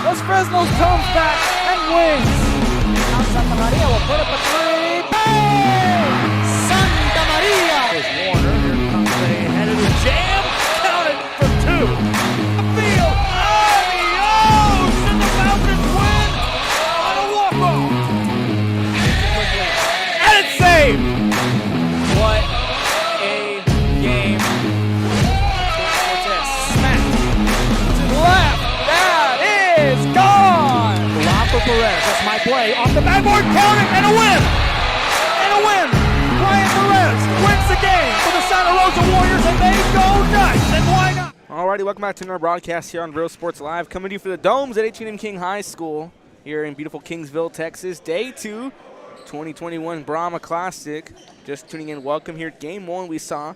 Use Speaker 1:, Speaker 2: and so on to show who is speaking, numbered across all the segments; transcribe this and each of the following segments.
Speaker 1: Los Fresnos comes back and wins. Now Santa Maria will put up a three. Bang! Santa Maria!
Speaker 2: Here's Warner. Here comes a headed jam. Counted for two. Field. Adios! And the Falcons win on a walk-off. And it's saved. What a game.
Speaker 1: Smack to the left. That is gone.
Speaker 2: Rafa Perez, that's my play. Off the backboard, count it, and a win!
Speaker 1: And a win. Brian Perez wins the game for the Santa Rosa Warriors, and they go nuts. And why not?
Speaker 3: Alrighty, welcome back to another broadcast here on Real Sports Live, coming to you for the Domes at H&M King High School here in beautiful Kingsville, Texas. Day 2, 2021 Brahma Classic. Just tuning in, welcome here. Game 1, we saw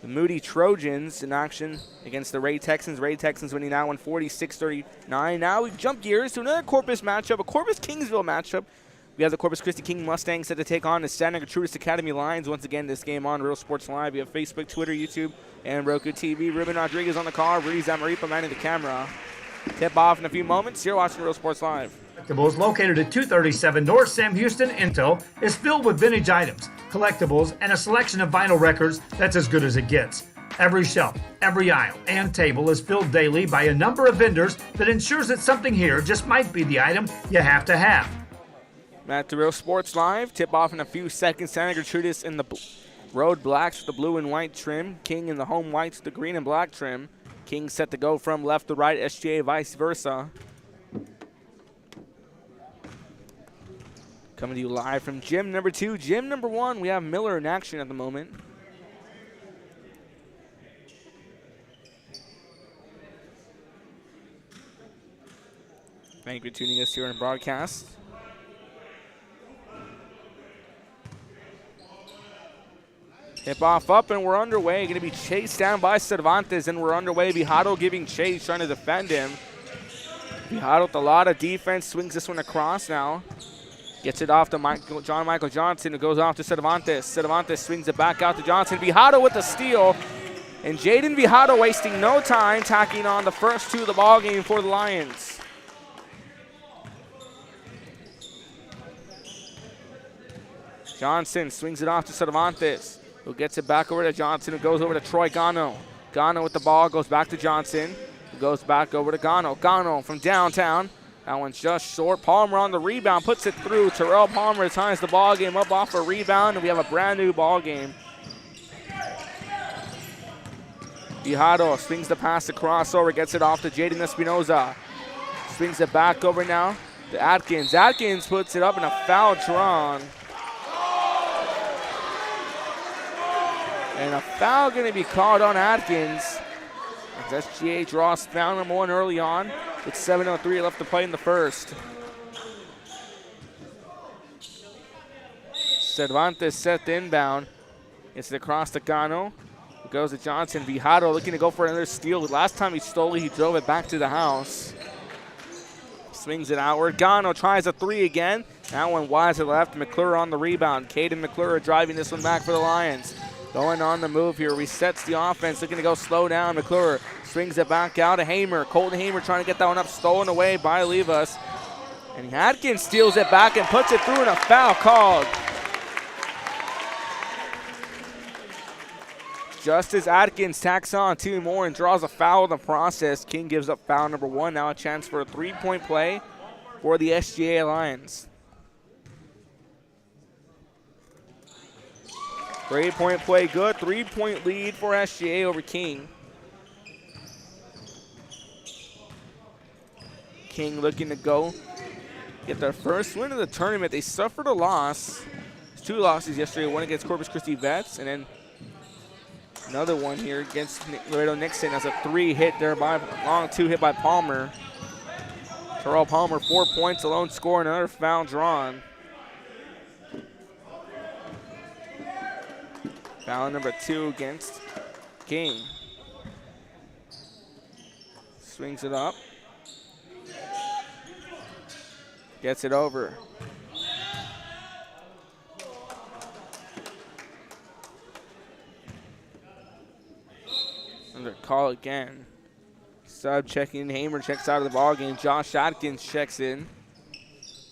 Speaker 3: the Moody Trojans in action against the Ray Texans. Ray Texans winning that one 46-39. Now we jump gears to another Corpus matchup, a Corpus-Kingsville matchup. We have the Corpus Christi King Mustangs set to take on the Santa Gertrudis Academy Lions. Once again, this game on Real Sports Live. We have Facebook, Twitter, YouTube, and Roku TV. Ruben Rodriguez on the car. Rudy Zamaripa manning the camera. Tip off in a few moments. You're watching Real Sports Live.
Speaker 4: Collectibles located at 237 North Sam Houston Intel is filled with vintage items, collectibles, and a selection of vinyl records that's as good as it gets. Every shelf, every aisle, and table is filled daily by a number of vendors that ensures that something here just might be the item you have to have.
Speaker 3: At the Real Sports Live, tip off in a few seconds. Santa Gertrudis in the road blacks with the blue and white trim. King in the home whites with the green and black trim. King set to go from left to right, SGA vice versa. Coming to you live from gym number 2. Gym number 1, we have Miller in action at the moment. Thank you for tuning us here on the broadcast. Tip off up and we're underway. Going to be chased down by Cervantes and we're underway. Vijado giving chase, trying to defend him. Vijado with a lot of defense, swings this one across now. Gets it off to John Michael Johnson, who goes off to Cervantes. Cervantes swings it back out to Johnson. Vijado with the steal. And Jaden Vijado wasting no time, tacking on the first 2 of the ball game for the Lions. Johnson swings it off to Cervantes, who gets it back over to Johnson, who goes over to Troy Gano. Gano with the ball, goes back to Johnson, who goes back over to Gano. Gano from downtown. That one's just short. Palmer on the rebound, puts it through. Terrell Palmer ties the ball game up off a rebound, and we have a brand new ball game. Vijado swings the pass to crossover, gets it off to Jaden Espinoza. Swings it back over now to Atkins. Atkins puts it up and a foul drawn. And a foul going to be called on Atkins. As SGA draws foul number 1 early on. With 7:03 left to play in the first. Cervantes set the inbound. Gets it across to Gano. It goes to Johnson. Vijado looking to go for another steal. Last time he stole it, he drove it back to the house. Swings it outward. Gano tries a 3 again. That one wide to the left. McClure on the rebound. Caden McClure driving this one back for the Lions. Going on the move here, resets the offense, looking to go slow down. McClure swings it back out to Hamer. Colton Hamer trying to get that one up, stolen away by Levas. And Atkins steals it back and puts it through, and a foul called. Just as Atkins tacks on 2 more and draws a foul in the process, King gives up foul number 1. Now a chance for a 3-point play for the SGA Lions. 3-point play good. 3-point lead for SGA over King. King looking to go get their first win of the tournament. They suffered a loss. 2 losses yesterday. One against Corpus Christi Vets, and then another one here against Laredo Nixon as a 3 hit there by long 2 hit by Palmer. Terrell Palmer 4 points alone, score, another foul drawn. Foul number 2 against King. Swings it up. Gets it over. Under call again. Sub checking in. Hamer checks out of the ball game. Josh Atkins checks in.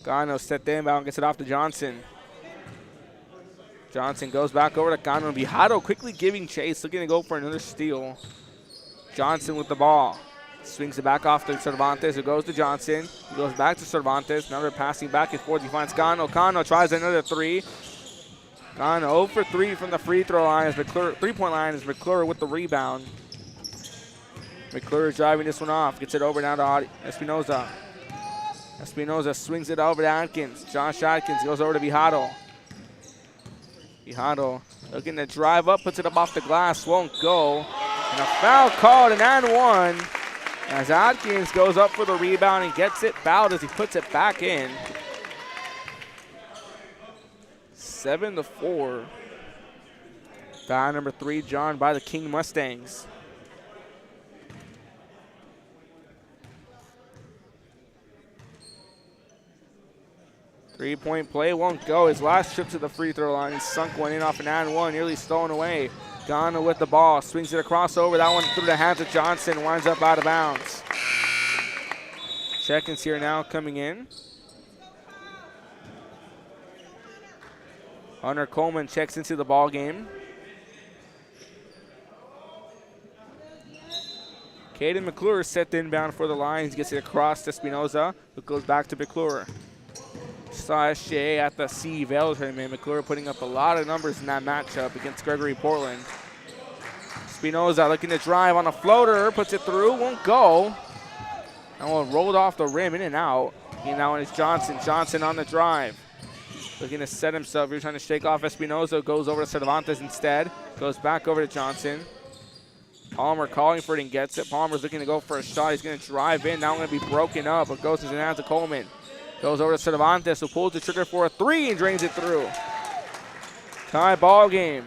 Speaker 3: Gano set the inbound, gets it off to Johnson. Johnson goes back over to Gano. Vijado quickly giving chase, looking to go for another steal. Johnson with the ball. Swings it back off to Cervantes, who goes to Johnson. He goes back to Cervantes. Now they're passing back and forth. He finds Gano. Gano tries another three. Gano 0 for 3 from the free throw line. As McClure, 3-point line is McClure with the rebound. McClure driving this one off. Gets it over now to Espinoza. Espinoza swings it over to Atkins. Josh Atkins goes over to Vijado. Vijado looking to drive up, puts it up off the glass, won't go. And a foul called, and one. As Atkins goes up for the rebound and gets it fouled as he puts it back in. 7-4. Foul number 3 drawn by the King Mustangs. Three-point play won't go. His last trip to the free throw line, he sunk one in off an and one, nearly stolen away. Gano with the ball, swings it across over. That one through the hands of Johnson, winds up out of bounds. Check-ins here now coming in. Hunter Coleman checks into the ball game. Caden McClure set the inbound for the Lions, gets it across to Espinoza, who goes back to McClure. Saw SJ at the C Vale tournament. McClure putting up a lot of numbers in that matchup against Gregory Portland. Espinoza looking to drive on a floater, puts it through, won't go. That one rolled off the rim, in and out. And now it's Johnson. Johnson on the drive. Looking to set himself. He's trying to shake off Espinoza. Goes over to Cervantes instead. Goes back over to Johnson. Palmer calling for it and gets it. Palmer's looking to go for a shot. He's going to drive in. Now going to be broken up, but goes to the hands of Coleman. Goes over to Cervantes, who pulls the trigger for a three and drains it through. Tie ball game.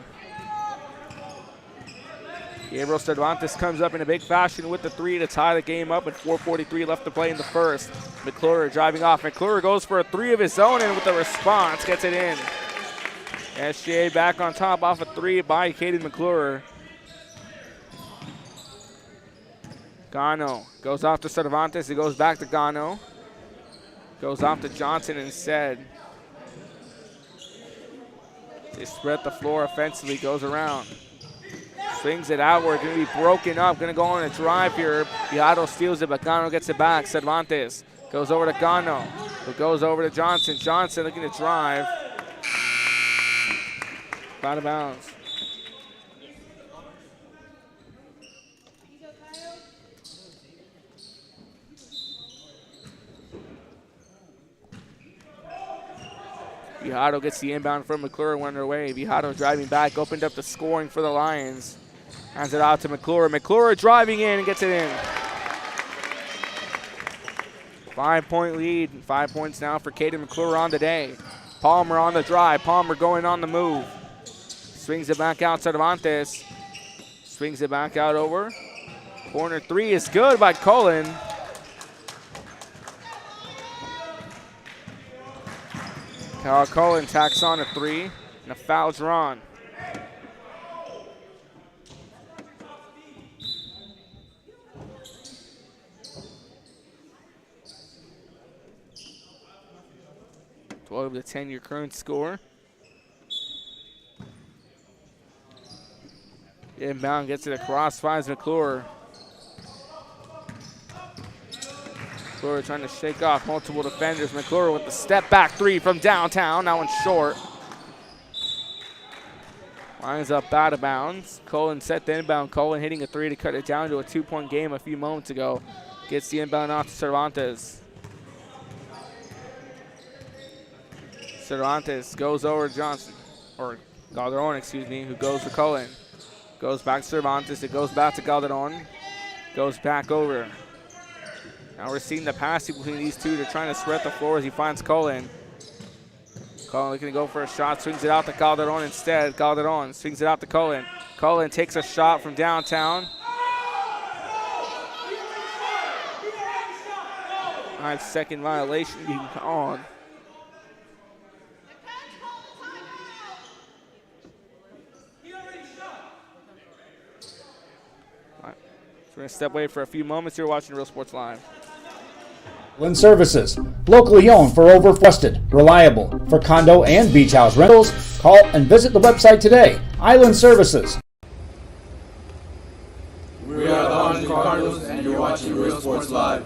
Speaker 3: Gabriel Cervantes comes up in a big fashion with the three to tie the game up, with 4:43 left to play in the first. McClure driving off. McClure goes for a three of his own, and with the response, gets it in. SGA back on top off a three by Caden McClure. Gano goes off to Cervantes. He goes back to Gano. Goes off to Johnson instead. They spread the floor offensively, goes around. Swings it outward, going to be broken up, going to go on a drive here. Vijado steals it, but Gano gets it back. Cervantes goes over to Gano, who goes over to Johnson. Johnson looking to drive. Out of bounds. Vijado gets the inbound from McClure, went underway. Vijado driving back, opened up the scoring for the Lions. Hands it out to McClure. McClure driving in and gets it in. 5-point lead, 5 points now for Caden McClure on the day. Palmer on the drive, Palmer going on the move. Swings it back out, Cervantes. Swings it back out over. Corner three is good by Cullen. Kyle Cullen tacks on a three, and a foul drawn. Over the 10 your current score. Inbound gets it across, finds McClure. McClure trying to shake off multiple defenders. McClure with the step back three from downtown. That one's short. Lines up out of bounds. Cullen set the inbound. Cullen hitting a three to cut it down to a 2-point game a few moments ago. Gets the inbound off to Cervantes. Cervantes goes over to Johnson, or Calderon, excuse me, who goes to Cullen. Goes back to Cervantes, it goes back to Calderon. Goes back over. Now we're seeing the passing between these two. They're trying to spread the floor as he finds Cullen. Cullen looking to go for a shot, swings it out to Calderon instead. Calderon swings it out to Cullen. Cullen takes a shot from downtown. 5-second violation being on. we're going to step away for a few moments. You're watching Real Sports Live.
Speaker 5: Island Services, locally owned for over trusted, reliable for condo and beach house rentals. Call and visit the website today. Island Services.
Speaker 6: We are the Washington Cardinals, and you're watching Real Sports Live.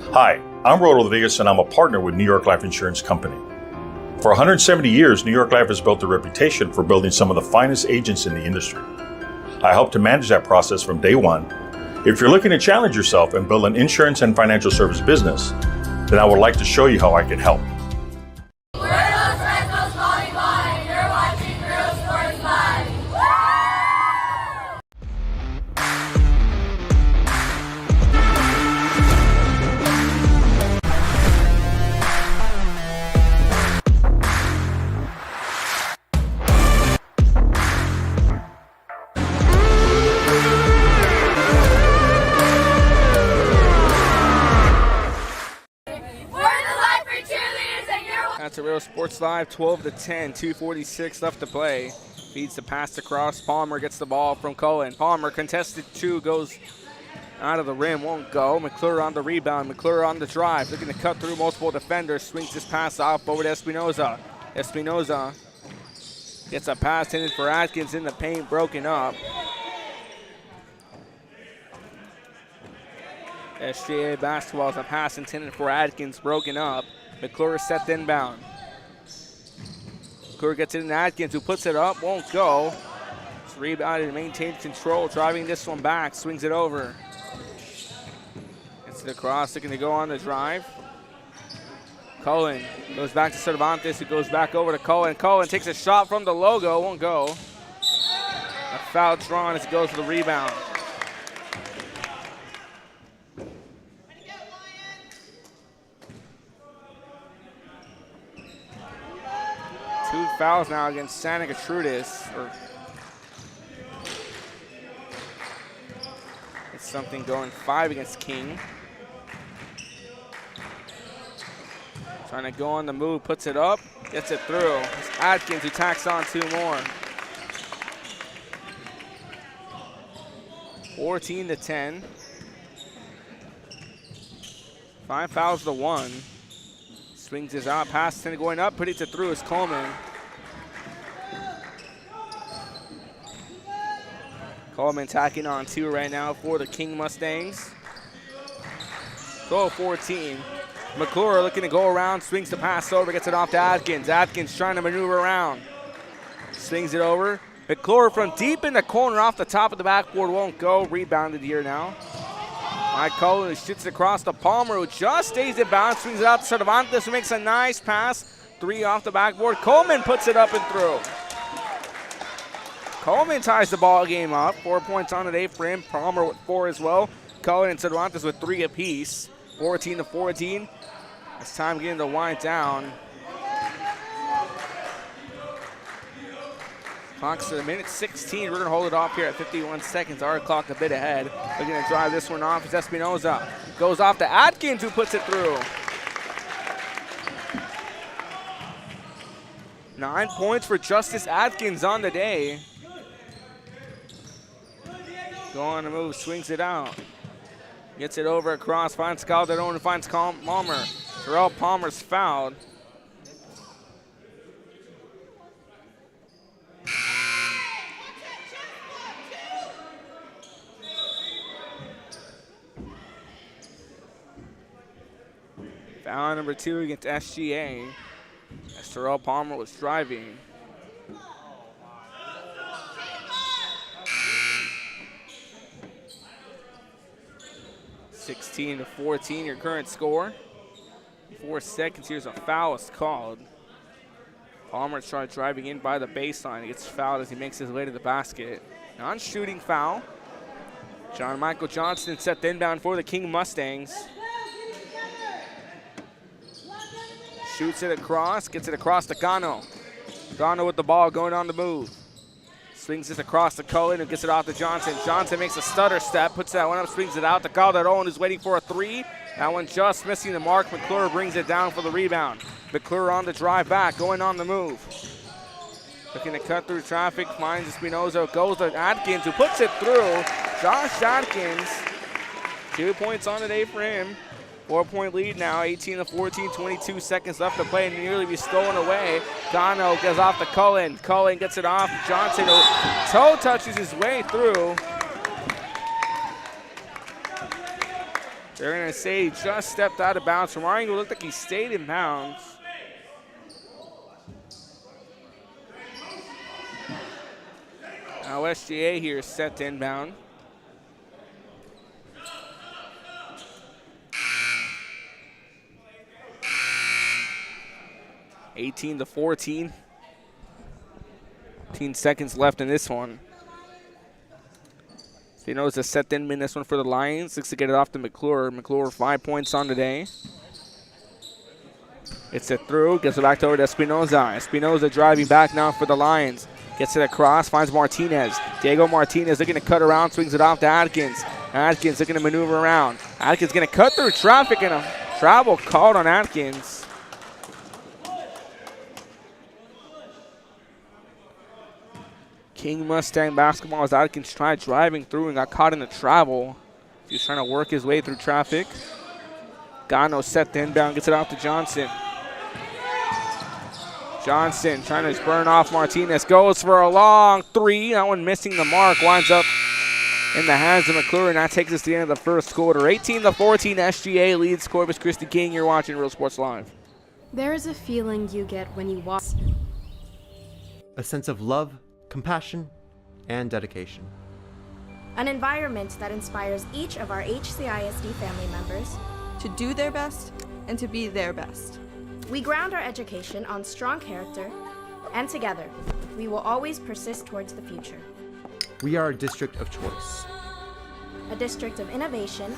Speaker 7: Hi, I'm Rodriguez, and I'm a partner with New York Life Insurance Company. For 170 years, New York Life has built a reputation for building some of the finest agents in the industry. I help to manage that process from day one. If you're looking to challenge yourself and build an insurance and financial service business, then I would like to show you how I can help.
Speaker 8: We're Los Fresnos Volleyball, and you're watching Real Sports Live.
Speaker 3: That's a Real Sports Live, 12-10, 2:46 left to play. Feeds the pass across. Palmer gets the ball from Cullen. Palmer contested two, goes out of the rim, won't go. McClure on the rebound. McClure on the drive, looking to cut through multiple defenders. Swings his pass off over to Espinoza. Espinoza gets a pass intended for Atkins in the paint, broken up. SGA basketball is a pass intended for Atkins, broken up. McClure set the inbound. McClure gets it in Atkins, who puts it up, won't go. It's rebounded and maintains control, driving this one back, swings it over. Gets it across, looking to go on the drive. Cullen goes back to Cervantes, who goes back over to Cullen. Cullen takes a shot from the logo, won't go. A foul drawn as he goes for the rebound. Two fouls now against Santa Gertrudis. It's something going 5 against King. Trying to go on the move, puts it up, gets it through. It's Atkins who tacks on 2 more. 14-10. 5 fouls to 1. Swings his out, pass going up, putting it through is Coleman. Coleman tacking on 2 right now for the King Mustangs. 12-14. McClure looking to go around, swings the pass over, gets it off to Atkins. Atkins trying to maneuver around. Swings it over. McClure from deep in the corner off the top of the backboard, won't go. Rebounded here now. Mike Cullen, who shoots it across to Palmer, who just stays in bounds, swings it out to Cervantes, who makes a nice pass. 3 off the backboard. Coleman puts it up and through. Coleman ties the ball game up. 4 points on today for him. Palmer with 4 as well. Cullen and Cervantes with 3 apiece. 14-14. It's time getting to wind down. Clock's at a minute 16. We're going to hold it off here at 51 seconds. Our clock a bit ahead. Looking to drive this one off is Espinoza. Goes off to Atkins, who puts it through. 9 points for Justice Atkins on the day. Go on the move, swings it out. Gets it over across, finds Calderon, finds Palmer. Terrell Palmer's fouled. Foul number 2 against SGA. As Terrell Palmer was driving. (16-14) your current score. 4 seconds. Here's a foul is called. Palmer tried driving in by the baseline. He gets fouled as he makes his way to the basket. Non-shooting foul. John Michael Johnston set the inbound for the King Mustangs. Shoots it across, gets it across to Gano. Gano with the ball going on the move. Swings it across to Cullen, who gets it off to Johnson. Johnson makes a stutter step, puts that one up, swings it out to Calderon, who's waiting for a 3. That one just missing the mark. McClure brings it down for the rebound. McClure on the drive back, going on the move. Looking to cut through traffic, finds Espinoza, goes to Atkins, who puts it through. Josh Atkins, 2 points on the day for him. 4-point lead now, 18-14, 22 seconds left to play, and nearly be stolen away. Gano goes off to Cullen. Cullen gets it off. Johnson toe touches his way through. They're going to say he just stepped out of bounds. From our angle, it looked like he stayed in bounds. Now SGA here is set to inbound. (18-14). 15 seconds left in this one. Spinoza set to in this one for the Lions. Looks to get it off to McClure. McClure 5 points on today. It's it through. Gets it back over to Espinoza. Espinoza driving back now for the Lions. Gets it across. Finds Martinez. Diego Martinez looking to cut around. Swings it off to Atkins. Atkins looking to maneuver around. Atkins going to cut through traffic, and a travel called on Atkins. King Mustang basketball as Atkins tried driving through and got caught in the travel. He was trying to work his way through traffic. Gano set the inbound, gets it off to Johnson. Johnson trying to burn off Martinez. Goes for a long three. That one missing the mark. Winds up in the hands of McClure, and that takes us to the end of the first quarter. 18-14, SGA leads Corpus Christi King. You're watching Real Sports Live.
Speaker 9: There is a feeling you get when you walk.
Speaker 10: A sense of love, compassion, and dedication.
Speaker 9: An environment that inspires each of our HCISD family members
Speaker 11: to do their best and to be their best.
Speaker 9: We ground our education on strong character, and together, we will always persist towards the future.
Speaker 10: We are a district of choice.
Speaker 9: A district of innovation.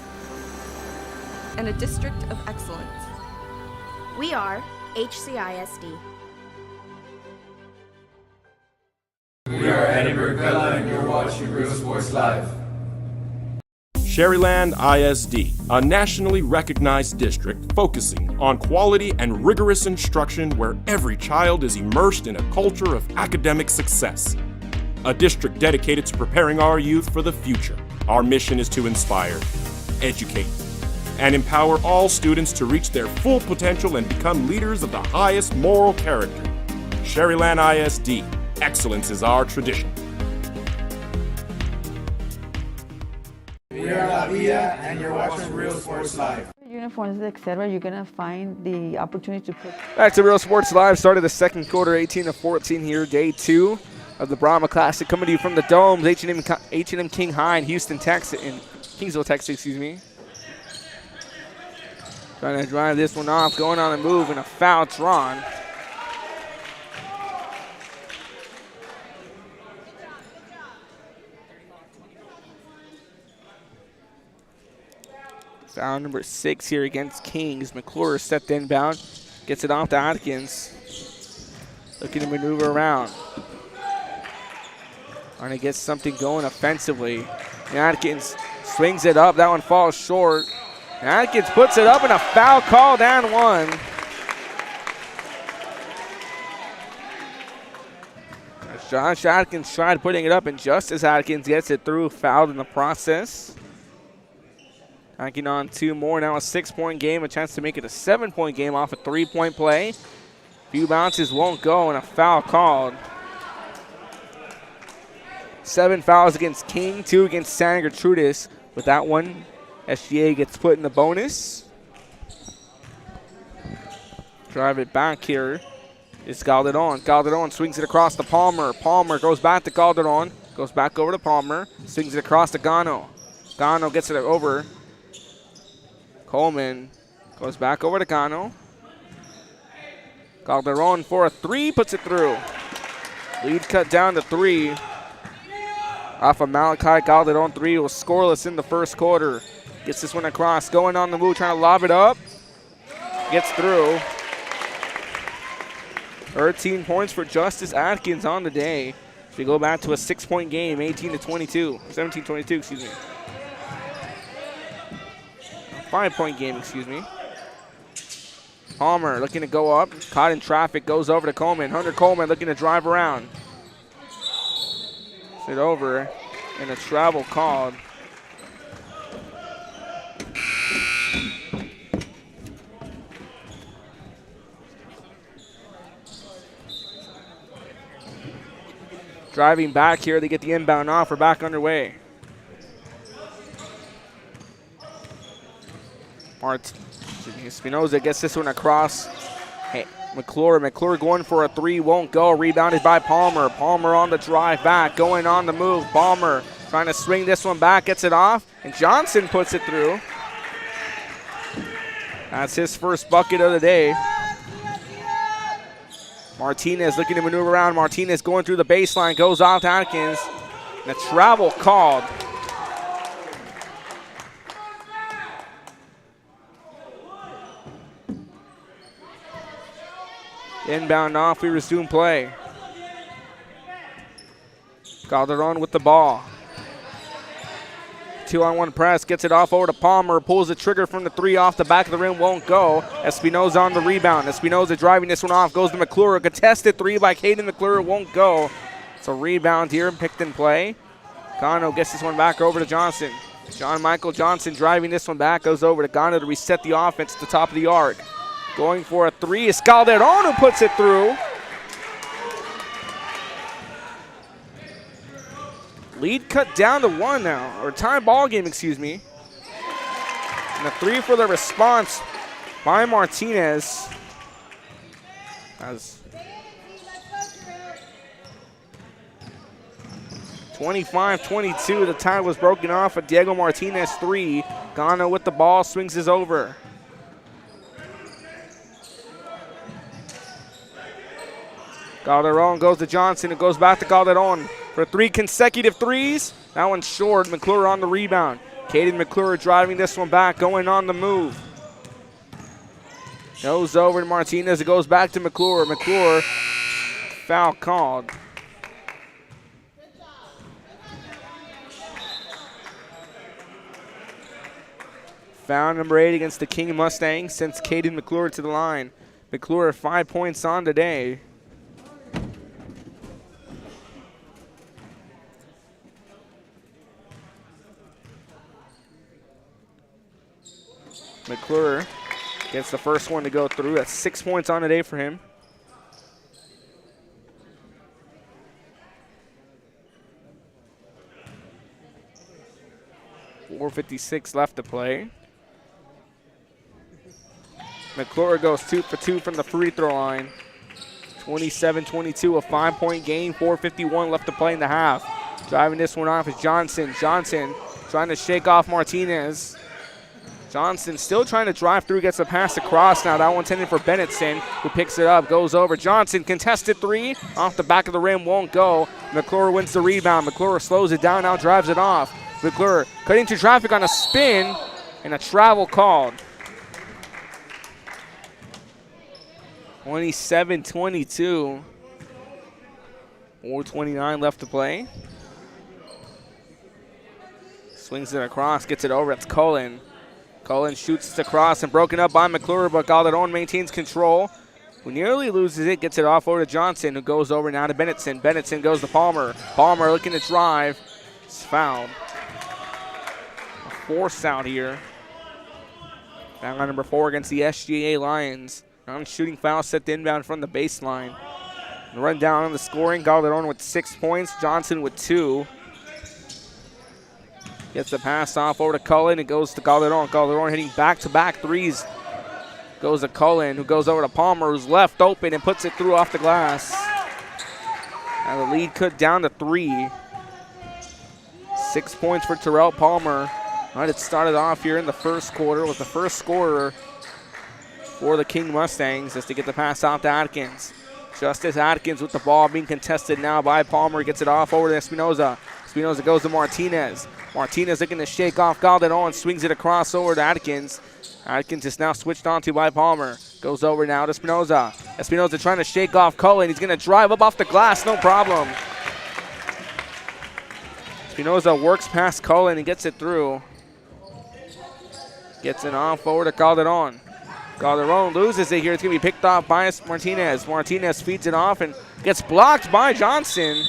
Speaker 11: And a district of excellence.
Speaker 9: We are HCISD.
Speaker 6: We are Edinburgh Bella, and you're watching Real Sports Live.
Speaker 12: Sherryland ISD, a nationally recognized district focusing on quality and rigorous instruction where every child is immersed in a culture of academic success. A district dedicated to preparing our youth for the future. Our mission is to inspire, educate, and empower all students to reach their full potential and become leaders of the highest moral character. Sherryland ISD, excellence is our tradition.
Speaker 6: We are La Villa, and you're watching Real Sports Live.
Speaker 13: Uniforms, etc., you're going to find the opportunity to put.
Speaker 3: Back to Real Sports Live. Started the second quarter, 18-14 here, day 2 of the Brahma Classic. Coming to you from the Domes, H&M King High in Houston, Texas, in Kingsville, Texas, excuse me. Trying to drive this one off, going on a move, and a foul drawn. Foul number 6 here against Kings. McClure stepped inbound, gets it off to Atkins. Looking to maneuver around. Trying to get something going offensively. And Atkins swings it up. That one falls short. And Atkins puts it up, and a foul call down one. Josh Atkins tried putting it up, and just as Atkins gets it through, fouled in the process. Knocking on 2 more, now a 6-point game, a chance to make it a 7-point game off a 3-point play. Few bounces won't go, and a foul called. 7 fouls against King, 2 against Santa Gertrudis. With that one, SGA gets put in the bonus. Drive it back here. It's Calderon. Calderon swings it across to Palmer. Palmer goes back to Calderon. Goes back over to Palmer. Swings it across to Gano. Gano gets it over. Coleman goes back over to Gano. Calderon for a 3, puts it through. Lead cut down to 3. Off of Malachi, Calderon 3 was scoreless in the first quarter. Gets this one across, going on the move, trying to lob it up. Gets through. 13 points for Justice Atkins on the day. So we go back to a 6-point game, 18-22, 17-22, excuse me. 5-point game, excuse me. Palmer looking to go up, caught in traffic, goes over to Coleman. Hunter Coleman looking to drive around. Sit over, and a travel called. driving back here. They get the inbound off. We're back underway. Espinoza gets this one across. Hey, McClure going for a three, won't go. Rebounded by Palmer. Palmer on the drive back, going on the move. Palmer trying to swing this one back, gets it off, and Johnson puts it through. That's his first bucket of the day. Martinez looking to maneuver around. Martinez going through the baseline, goes off to Atkins. And a travel called. Inbound off, we resume play. Calderon with the ball. 2-on-1 press, gets it off over to Palmer, pulls the trigger from the three off the back of the rim, won't go. Espinoza on the rebound. Espinoza driving this one off, goes to McClure. Contested three by Caden McClure, won't go. It's a rebound here, picked in play. Gano gets this one back over to Johnson. John Michael Johnson driving this one back, goes over to Gano to reset the offense at the top of the arc. Going for a three is Calderon who puts it through. Lead cut down to one now, or tie ball game, excuse me. And a three for the response by Martinez. As 25-22, the tie was broken off. A Diego Martinez three. Gano with the ball, swings this over. Calderon goes to Johnson. It goes back to Calderon for three consecutive threes. That one's short. McClure on the rebound. Caden McClure driving this one back, going on the move. Goes over to Martinez. It goes back to McClure. McClure, foul called. Foul number 8 against the King Mustangs sends Caden McClure to the line. McClure 5 points on today. McClure gets the first one to go through. That's 6 points on the day for him. .456 left to play. McClure goes 2 for 2 from the free throw line. 27-22, a 5-point game. 4:51 left to play in the half. Driving this one off is Johnson. Johnson trying to shake off Martinez. Johnson still trying to drive through, gets a pass across now. That one's intended for Bennetson, who picks it up, goes over. Johnson, contested three, off the back of the rim, won't go. McClure wins the rebound. McClure slows it down, now drives it off. McClure cutting through traffic on a spin, and a travel called. 27-22. 4:29 left to play. Swings it across, gets it over. It's Cullen. Cullen shoots it across and broken up by McClure, but Calderon maintains control. Who nearly loses it, gets it off over to Johnson, who goes over now to Bennetson. Bennetson goes to Palmer. Palmer looking to drive. It's fouled. A force out here. Foul number 4 against the SGA Lions. Non-shooting foul set to inbound from the baseline. Run down on the scoring. Calderon with 6 points. Johnson with 2. Gets the pass off over to Cullen. It goes to Calderon. Calderon hitting back-to-back threes. Goes to Cullen, who goes over to Palmer, who's left open and puts it through off the glass. Now the lead cut down to 3. 6 points for Terrell Palmer. All right, it started off here in the first quarter with the first scorer for the King Mustangs as to get the pass off to Atkins. Justice Atkins with the ball being contested now by Palmer. Gets it off over to Espinoza. Espinoza goes to Martinez. Martinez looking to shake off Calderon, swings it across over to Atkins. Atkins is now switched on to by Palmer. Goes over now to Espinoza. Espinoza trying to shake off Cullen. He's going to drive up off the glass, no problem. Espinoza works past Cullen and gets it through. Gets it off over to Calderon. Calderon loses it here. It's going to be picked off by Martinez. Martinez feeds it off and gets blocked by Johnson.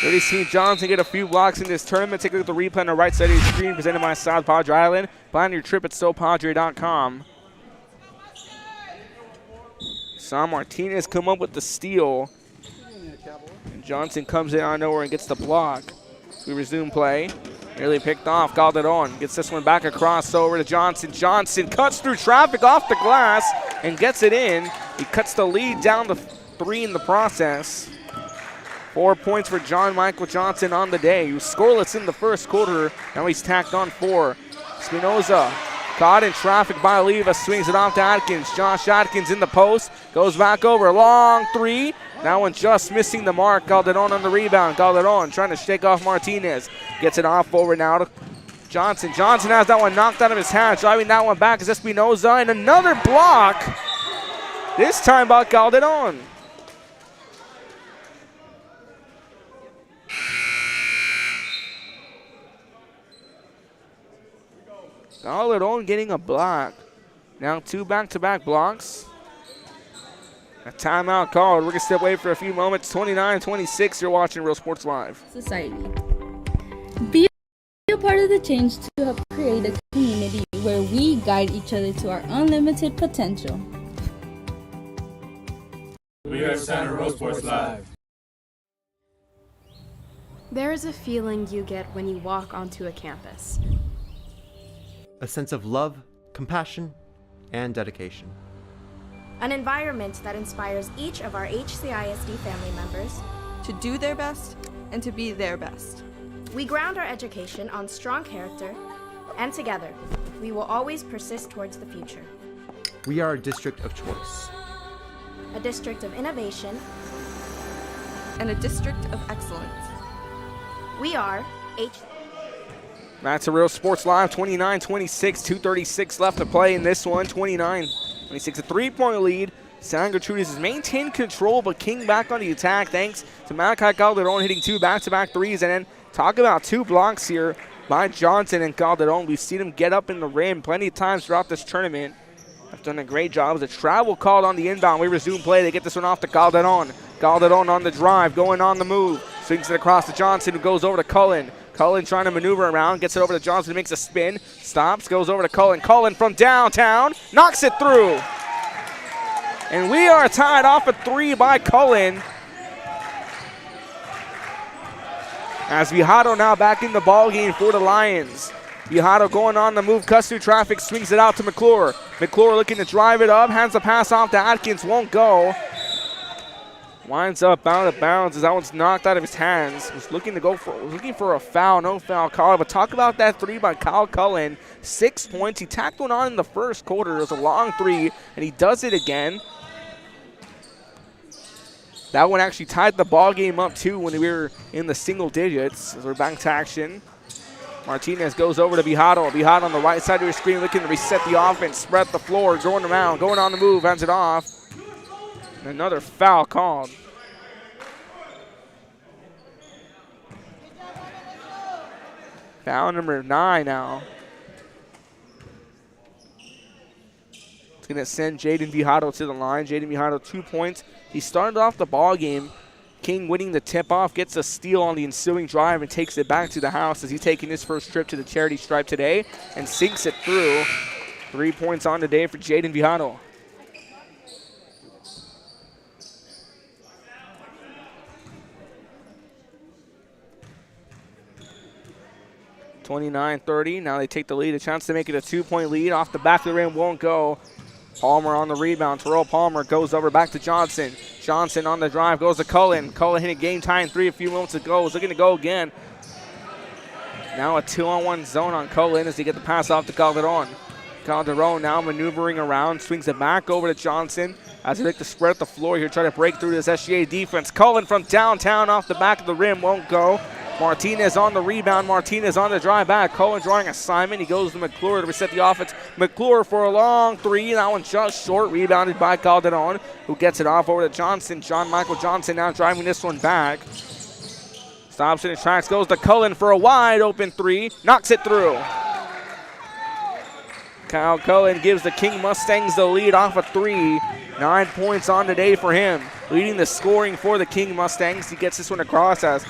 Speaker 3: Already seen Johnson get a few blocks in this tournament. Take a look at the replay on the right side of your screen, presented by South Padre Island. Plan your trip at SoPadre.com. Saw Martinez come up with the steal. And Johnson comes in out of nowhere and gets the block. We resume play. Nearly picked off, called it on. Gets this one back across over to Johnson. Johnson cuts through traffic off the glass and gets it in. He cuts the lead down to 3 in the process. 4 points for John Michael Johnson on the day. He was scoreless in the first quarter. Now he's tacked on 4. Espinoza caught in traffic by Oliva. Swings it off to Atkins. Josh Atkins in the post. Goes back over. Long 3. That one just missing the mark. Calderon on the rebound. Calderon trying to shake off Martinez. Gets it off forward now to Johnson. Johnson has that one knocked out of his hands. Driving that one back is Espinoza. And another block. This time by Calderon. Calderon getting a block. Now 2 back-to-back blocks. A timeout called. We're going to step away for a few moments. 29-26, you're watching Real Sports Live.
Speaker 14: Society. Be a part of the change to help create a community where we guide each other to our unlimited potential.
Speaker 6: We are Center Real Sports Live.
Speaker 9: There is a feeling you get when you walk onto a campus.
Speaker 10: A sense of love, compassion, and dedication.
Speaker 9: An environment that inspires each of our HCISD family members
Speaker 11: to do their best and to be their best.
Speaker 9: We ground our education on strong character, and together, we will always persist towards the future.
Speaker 10: We are a district of choice.
Speaker 9: A district of innovation.
Speaker 11: And a district of excellence.
Speaker 9: We are
Speaker 3: Back to Real Sports Live, 29-26, 2:36 left to play in this one. 29-26, a 3-point lead. San Gertrudis has maintained control, but King back on the attack thanks to Malachi Calderon hitting 2 back-to-back threes. And then talk about 2 blocks here by Johnson and Calderon. We've seen him get up in the rim plenty of times throughout this tournament. Have done a great job. The travel called on the inbound. We resume play. They get this one off to Calderon. Calderon on the drive, going on the move. Swings it across to Johnson, who goes over to Cullen. Cullen trying to maneuver around, gets it over to Johnson, makes a spin, stops, goes over to Cullen. Cullen from downtown, knocks it through. And we are tied off a 3 by Cullen. As Vijado now back in the ballgame for the Lions. Vijado going on the move, cuts through traffic, swings it out to McClure. McClure looking to drive it up, hands the pass off to Atkins, won't go. Winds up out of bounds as that one's knocked out of his hands. Was looking for a foul, no foul call. But talk about that 3 by Kyle Cullen. 6 points. He tacked one on in the first quarter. It was a long 3, and he does it again. That one actually tied the ball game up too when we were in the single digits. As we're back to action. Martinez goes over to Vijado. Vijado on the right side of your screen looking to reset the offense, spread the floor, going around, going on the move, hands it off. Another foul called. Foul number 9 now. It's going to send Jaden Vijado to the line. Jaden Vijado 2 points. He started off the ball game. King winning the tip-off, gets a steal on the ensuing drive and takes it back to the house as he's taking his first trip to the charity stripe today and sinks it through. 3 points on the day for Jaden Vijado. 29-30. Now they take the lead. A chance to make it a 2-point lead. Off the back of the rim, won't go. Palmer on the rebound. Terrell Palmer goes over back to Johnson. Johnson on the drive goes to Cullen. Cullen hitting game-tying 3 a few moments ago. Was looking to go again. Now a 2-on-1 zone on Cullen as he get the pass off to Calderon. Calderon now maneuvering around. Swings it back over to Johnson. As they look to spread the floor here, try to break through this SGA defense. Cullen from downtown off the back of the rim, won't go. Martinez on the rebound. Martinez on the drive back. Cullen drawing assignment. He goes to McClure to reset the offense. McClure for a long 3. That one just short. Rebounded by Calderon, who gets it off over to Johnson. John Michael Johnson now driving this one back. Stops in his tracks. Goes to Cullen for a wide open 3. Knocks it through. Kyle Cullen gives the King Mustangs the lead off a 3. 9 points on the day for him. Leading the scoring for the King Mustangs. He gets this one across as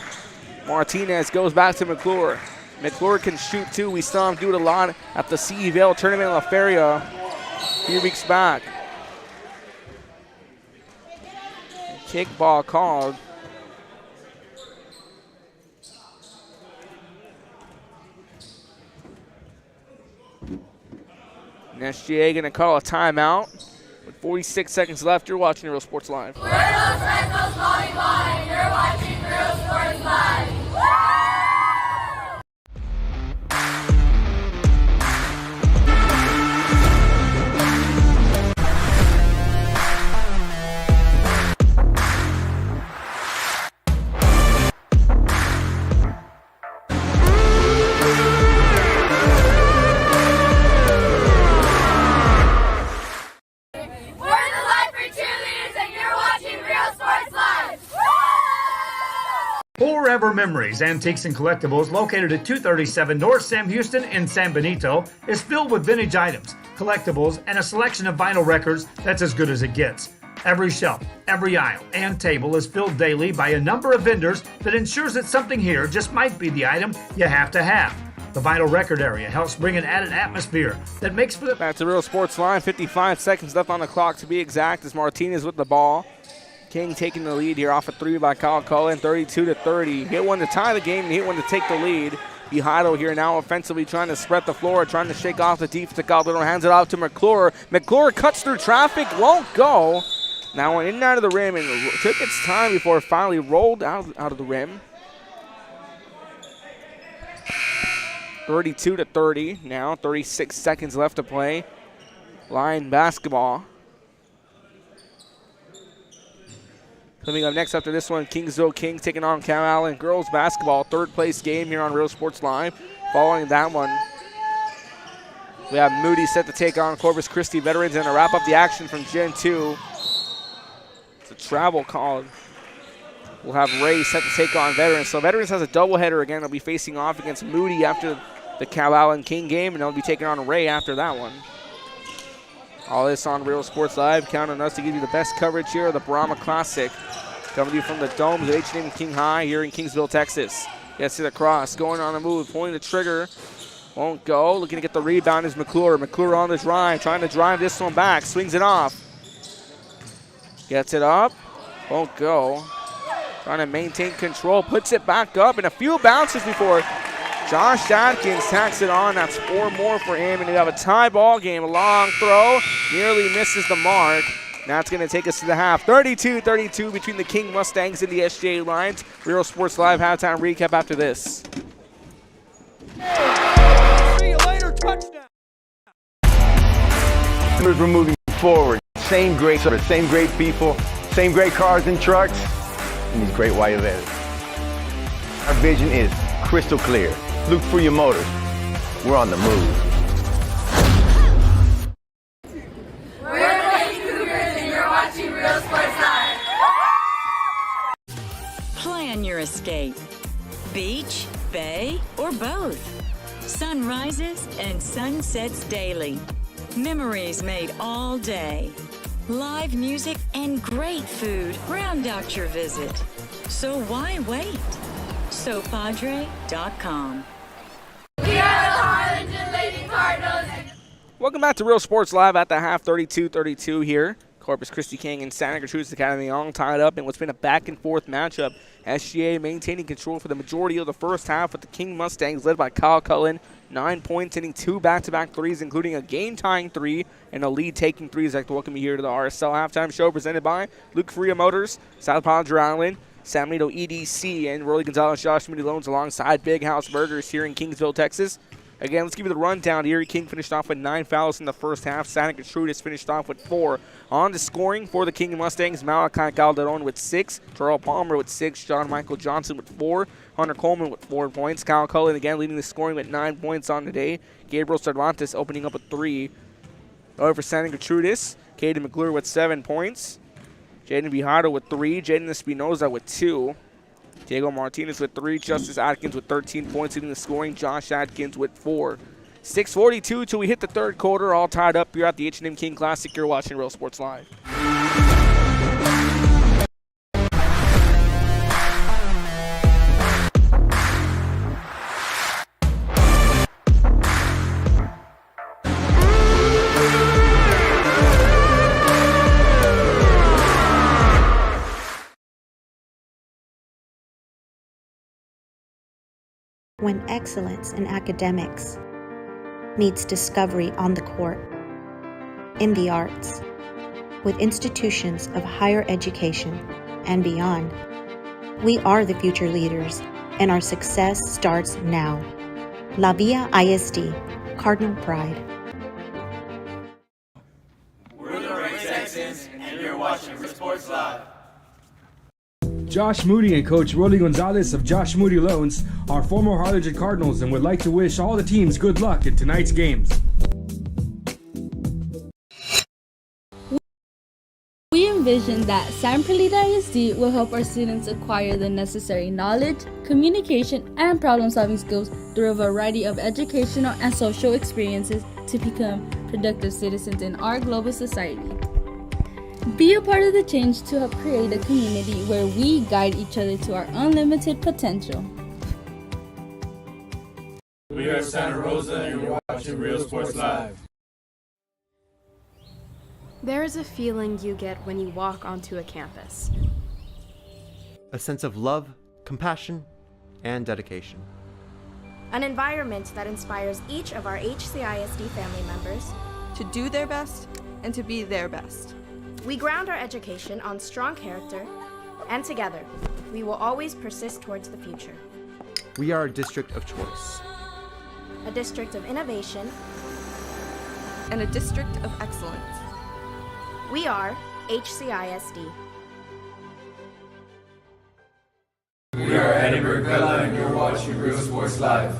Speaker 3: Martinez goes back to McClure. McClure can shoot too. We saw him do it a lot at the CE Vale tournament in La Feria a few weeks back. Kick ball called. And SGA going to call a timeout. With 46 seconds left, you're watching Real Sports Live.
Speaker 8: We're Los Rectos Volleyball, and you're watching Real Sports Live.
Speaker 4: Forever Memories, Antiques and Collectibles, located at 237 North Sam Houston in San Benito, is filled with vintage items, collectibles, and a selection of vinyl records that's as good as it gets. Every shelf, every aisle, and table is filled daily by a number of vendors that ensures that something here just might be the item you have to have. The vinyl record area helps bring an added atmosphere that makes for the...
Speaker 3: Back to Real Sports Live, 55 seconds left on the clock to be exact as Martinez with the ball. King taking the lead here off a three by Kyle Cullen, 32-30. Hit one to tie the game and hit one to take the lead. Ihado here now offensively trying to spread the floor, trying to shake off the defense. Calderon hands it off to McClure. McClure cuts through traffic, won't go. Now went in and out of the rim and took its time before it finally rolled out of the rim. 32-30 now, 36 seconds left to play. Lion basketball. Coming up next after this one, Kingsville Kings taking on Cal Allen girls basketball. Third place game here on Real Sports Live. Following that one, we have Moody set to take on Corpus Christi veterans, and to wrap up the action from Gen 2. It's a travel call. We'll have Ray set to take on veterans. So veterans has a doubleheader again. They'll be facing off against Moody after the Cal Allen King game, and they'll be taking on Ray after that one. All this on Real Sports Live. Count on us to give you the best coverage here of the Brahma Classic. Coming to you from the domes at H&M King High here in Kingsville, Texas. Gets to the cross, going on the move, pulling the trigger. Won't go. Looking to get the rebound is McClure. McClure on the drive, trying to drive this one back. Swings it off. Gets it up. Won't go. Trying to maintain control. Puts it back up, and a few bounces before Josh Atkins tacks it on. That's 4 more for him, and we have a tie ball game. A long throw, nearly misses the mark. That's going to take us to the half. 32-32 between the King Mustangs and the SGA Lions. Real Sports Live halftime recap after this.
Speaker 2: See you later, touchdown.
Speaker 15: We're moving forward. Same great people, same great cars and trucks, and these great white letters. Our vision is crystal clear. Look for your motors. We're on the move.
Speaker 8: We're the Lady Cougars, and you're watching Real Sports Live.
Speaker 16: Plan your escape. Beach, bay, or both. Sunrises and sunsets daily. Memories made all day. Live music and great food round out your visit. So why wait? SoPadre.com.
Speaker 8: We are the Harlingen Lady Cardinals.
Speaker 3: Welcome back to Real Sports Live at the half, 32-32 here. Corpus Christi King and Santa Gertrudis Academy all tied up in what's been a back-and-forth matchup. SGA maintaining control for the majority of the first half with the King Mustangs led by Kyle Cullen. 9 points, hitting 2 back-to-back threes, including a game-tying 3 and a lead-taking 3. I'd like to welcome you here to the RSL Halftime Show presented by Luke Faria Motors, South Padre Island, San Benito EDC, and Rolly Gonzalez, Josh Moody Loans alongside Big House Burgers here in Kingsville, Texas. Again, let's give you the rundown. Erie King finished off with 9 fouls in the first half. Santa Gertrudis finished off with 4. On to scoring for the King Mustangs, Malachi Calderon with 6, Terrell Palmer with 6, John Michael Johnson with 4, Hunter Coleman with 4 points. Kyle Cullen again leading the scoring with 9 points on the day. Gabriel Cervantes opening up with 3. However, for Santa Gertrudis, Caden McClure with 7 points. Jaden Vijado with 3, Jaden Espinoza with 2. Diego Martinez with 3, Justice Atkins with 13 points leading the scoring, Josh Atkins with 4. 6:42 till we hit the third quarter, all tied up here at the H&M King Classic. You're watching Real Sports Live.
Speaker 17: When excellence in academics meets discovery on the court, in the arts, with institutions of higher education and beyond. We are the future leaders, and our success starts now. La Villa ISD, Cardinal Pride.
Speaker 6: We're the Red Texans, and you're watching Real Sports Live.
Speaker 18: Josh Moody and Coach Rolly Gonzalez of Josh Moody Loans are former Harlingen Cardinals and would like to wish all the teams good luck in tonight's games.
Speaker 14: We envision that San Perlita ISD will help our students acquire the necessary knowledge, communication, and problem-solving skills through a variety of educational and social experiences to become productive citizens in our global society. Be a part of the change to help create a community where we guide each other to our unlimited potential.
Speaker 6: We are Santa Rosa, and you're watching Real Sports Live.
Speaker 9: There is a feeling you get when you walk onto a campus.
Speaker 10: A sense of love, compassion, and dedication.
Speaker 9: An environment that inspires each of our HCISD family members
Speaker 11: to do their best and to be their best.
Speaker 9: We ground our education on strong character, and together, we will always persist towards the future.
Speaker 10: We are a district of choice.
Speaker 9: A district of innovation.
Speaker 11: And a district of excellence.
Speaker 9: We are HCISD.
Speaker 6: We are Edinburgh Bella, and you're watching Real Sports Live.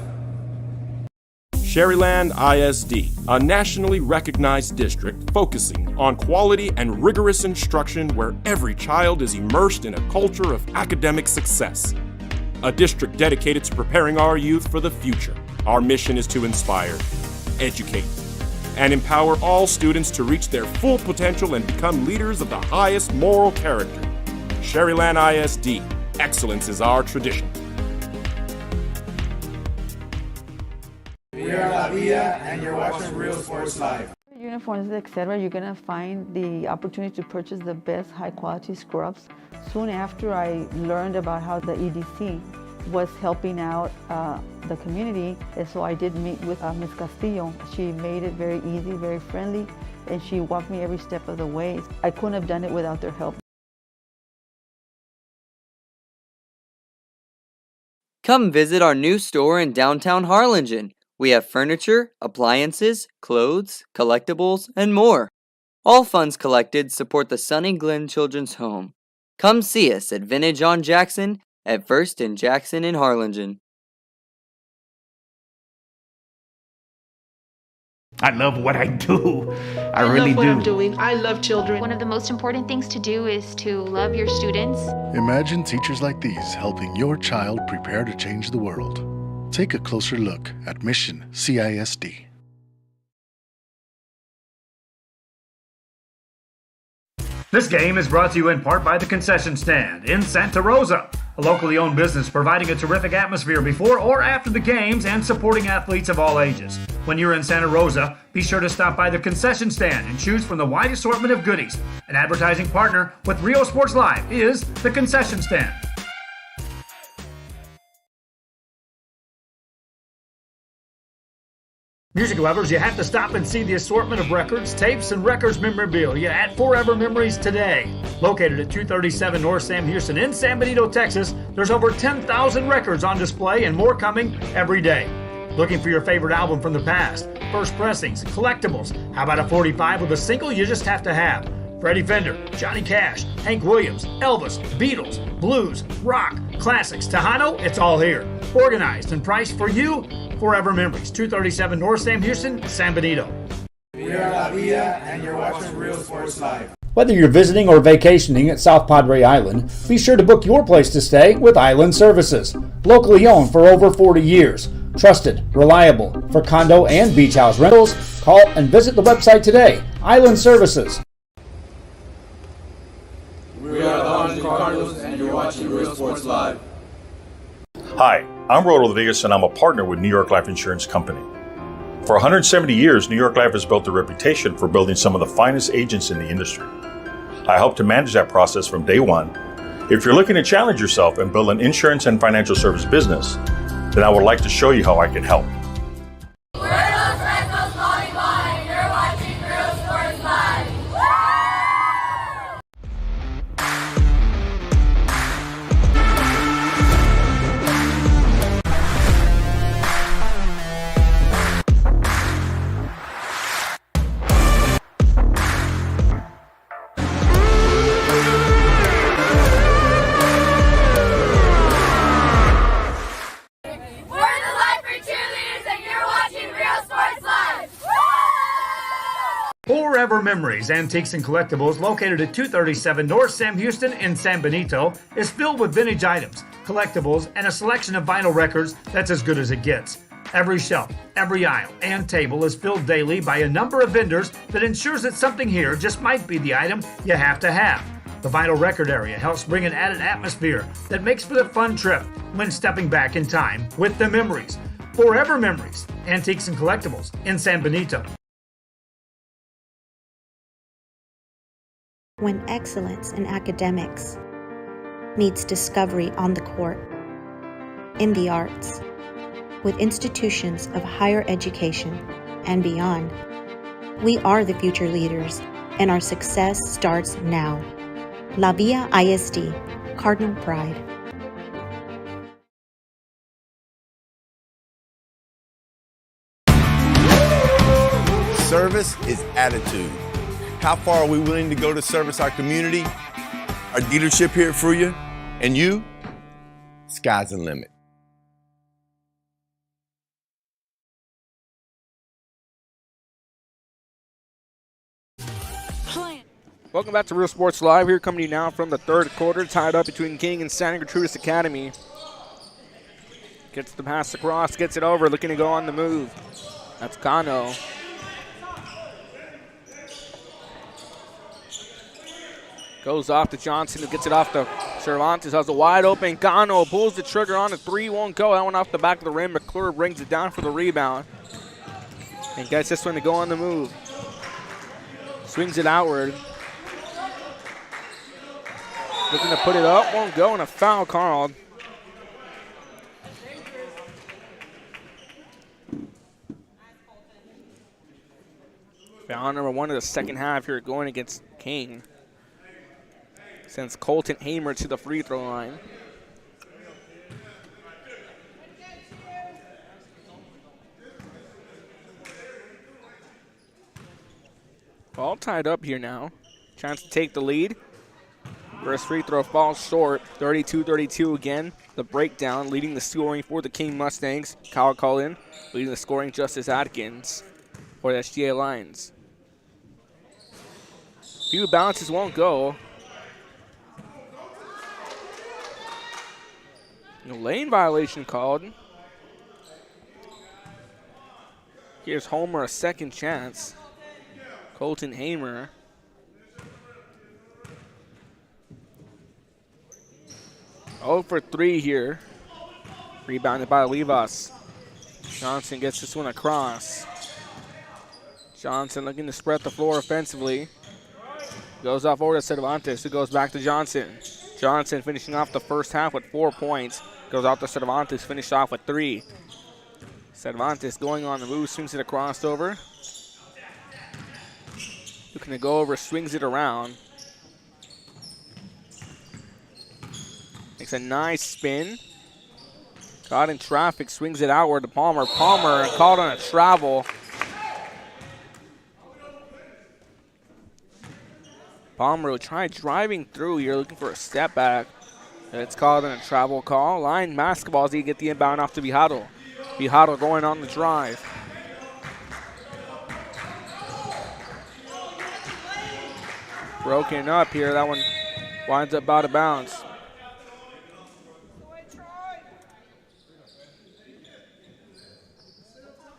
Speaker 12: Sherryland ISD, a nationally recognized district focusing on quality and rigorous instruction where every child is immersed in a culture of academic success. A district dedicated to preparing our youth for the future. Our mission is to inspire, educate, and empower all students to reach their full potential and become leaders of the highest moral character. Sherryland ISD, excellence is our tradition.
Speaker 6: We are La Villa, and you're watching Real Sports Live.
Speaker 13: Uniforms, etc., you're going to find the opportunity to purchase the best high-quality scrubs. Soon after I learned about how the EDC was helping out the community, and so I did meet with Ms. Castillo. She made it very easy, very friendly, and she walked me every step of the way. I couldn't have done it without their help.
Speaker 19: Come visit our new store in downtown Harlingen. We have furniture, appliances, clothes, collectibles, and more. All funds collected support the Sunny Glen Children's Home. Come see us at Vintage on Jackson at First and Jackson in Harlingen.
Speaker 20: I love what I do. I really
Speaker 21: love what
Speaker 20: do.
Speaker 21: I'm doing. I love children.
Speaker 22: One of the most important things to do is to love your students.
Speaker 23: Imagine teachers like these helping your child prepare to change the world. Take a closer look at Mission CISD.
Speaker 4: This game is brought to you in part by the Concession Stand in Santa Rosa, a locally owned business providing a terrific atmosphere before or after the games and supporting athletes of all ages. When you're in Santa Rosa, be sure to stop by the Concession Stand and choose from the wide assortment of goodies. An advertising partner with Rio Sports Live is the Concession Stand. Music lovers, you have to stop and see the assortment of records, tapes, and records memorabilia at Forever Memories today. Located at 237 North Sam Houston in San Benito, Texas, there's over 10,000 records on display and more coming every day. Looking for your favorite album from the past, first pressings, collectibles? How about a 45 with a single you just have to have? Freddie Fender, Johnny Cash, Hank Williams, Elvis, Beatles, blues, rock, classics, Tejano, it's all here. Organized and priced for you. Forever Memories, 237 North Sam Houston, San Benito.
Speaker 6: We are La Villa, and you're watching Real Sports Live.
Speaker 5: Whether you're visiting or vacationing at South Padre Island, be sure to book your place to stay with Island Services. Locally owned for over 40 years. Trusted, reliable for condo and beach house rentals. Call and visit the website today. Island Services.
Speaker 6: We are the Harlingen Cardinals, and you're watching Real Sports Live.
Speaker 7: Hi, I'm Rodo Rodriguez, and I'm a partner with New York Life Insurance Company. For 170 years, New York Life has built a reputation for building some of the finest agents in the industry. I help to manage that process from day one. If you're looking to challenge yourself and build an insurance and financial service business, then I would like to show you how I can help.
Speaker 8: We're those Red Sox calling by, and you're watching Real Sports Live.
Speaker 4: Forever Memories, Antiques and Collectibles, located at 237 North Sam Houston in San Benito, is filled with vintage items, collectibles, and a selection of vinyl records that's as good as it gets. Every shelf, every aisle, and table is filled daily by a number of vendors that ensures that something here just might be the item you have to have. The vinyl record area helps bring an added atmosphere that makes for the fun trip when stepping back in time with the memories. Forever Memories, Antiques and Collectibles in San Benito.
Speaker 17: When excellence in academics meets discovery on the court, in the arts, with institutions of higher education and beyond, we are the future leaders, and our success starts now. La Villa ISD, Cardinal Pride.
Speaker 1: Service is attitude. How far are we willing to go to service our community, our dealership here at Fruya, and you? Sky's the limit.
Speaker 3: Welcome back to Real Sports Live. Here coming to you now from the third quarter, tied up between King and Santa Gertrudis Academy. Gets the pass across, gets it over, looking to go on the move. That's Cano. Goes off to Johnson, who gets it off to Cervantes. Has a wide open Cano, pulls the trigger on the three, won't go. That one off the back of the rim. McClure brings it down for the rebound. And gets this one to go on the move. Swings it outward. Looking to put it up, won't go, and a foul called. Foul number 1 of the second half here going against King. Sends Colton Hamer to the free throw line. All tied up here now. Chance to take the lead. First free throw falls short. 32-32 again. The breakdown leading the scoring for the King Mustangs. Kyle Cullen leading the scoring, Justice Atkins for the SGA Lions. Few bounces won't go. No lane violation called. Here's Homer a second chance. Colton Hamer. Oh for 3 here. Rebounded by Olivas. Johnson gets this one across. Johnson looking to spread the floor offensively. Goes off over to Cervantes, who goes back to Johnson. Johnson finishing off the first half with 4 points. Goes out to Cervantes, finished off with 3. Cervantes going on the move, swings it across over. Looking to go over, swings it around. Makes a nice spin. Caught in traffic, swings it outward to Palmer. Palmer caught on a travel. Palmer will try driving through here, looking for a step back. It's called on a travel call. Line basketball as he get the inbound off to Vijado. Vijado going on the drive. Broken up here. That one winds up out of bounds.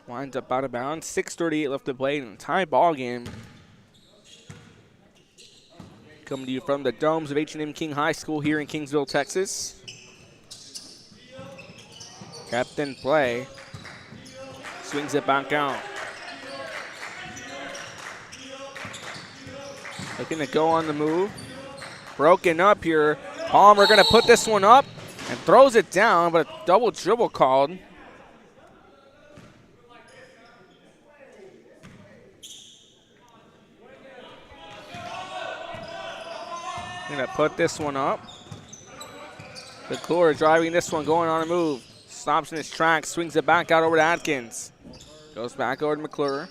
Speaker 3: Winds up out of bounds. 6:38 left to play in a tie ball game. Coming to you from the domes of H&M King High School here in Kingsville, Texas. Kept in play. Swings it back out. Looking to go on the move. Broken up here. Palmer going to put this one up and throws it down, but a double dribble called. Gonna put this one up. McClure driving this one, going on a move. Stops in his tracks, swings it back out over to Atkins. Goes back over to McClure.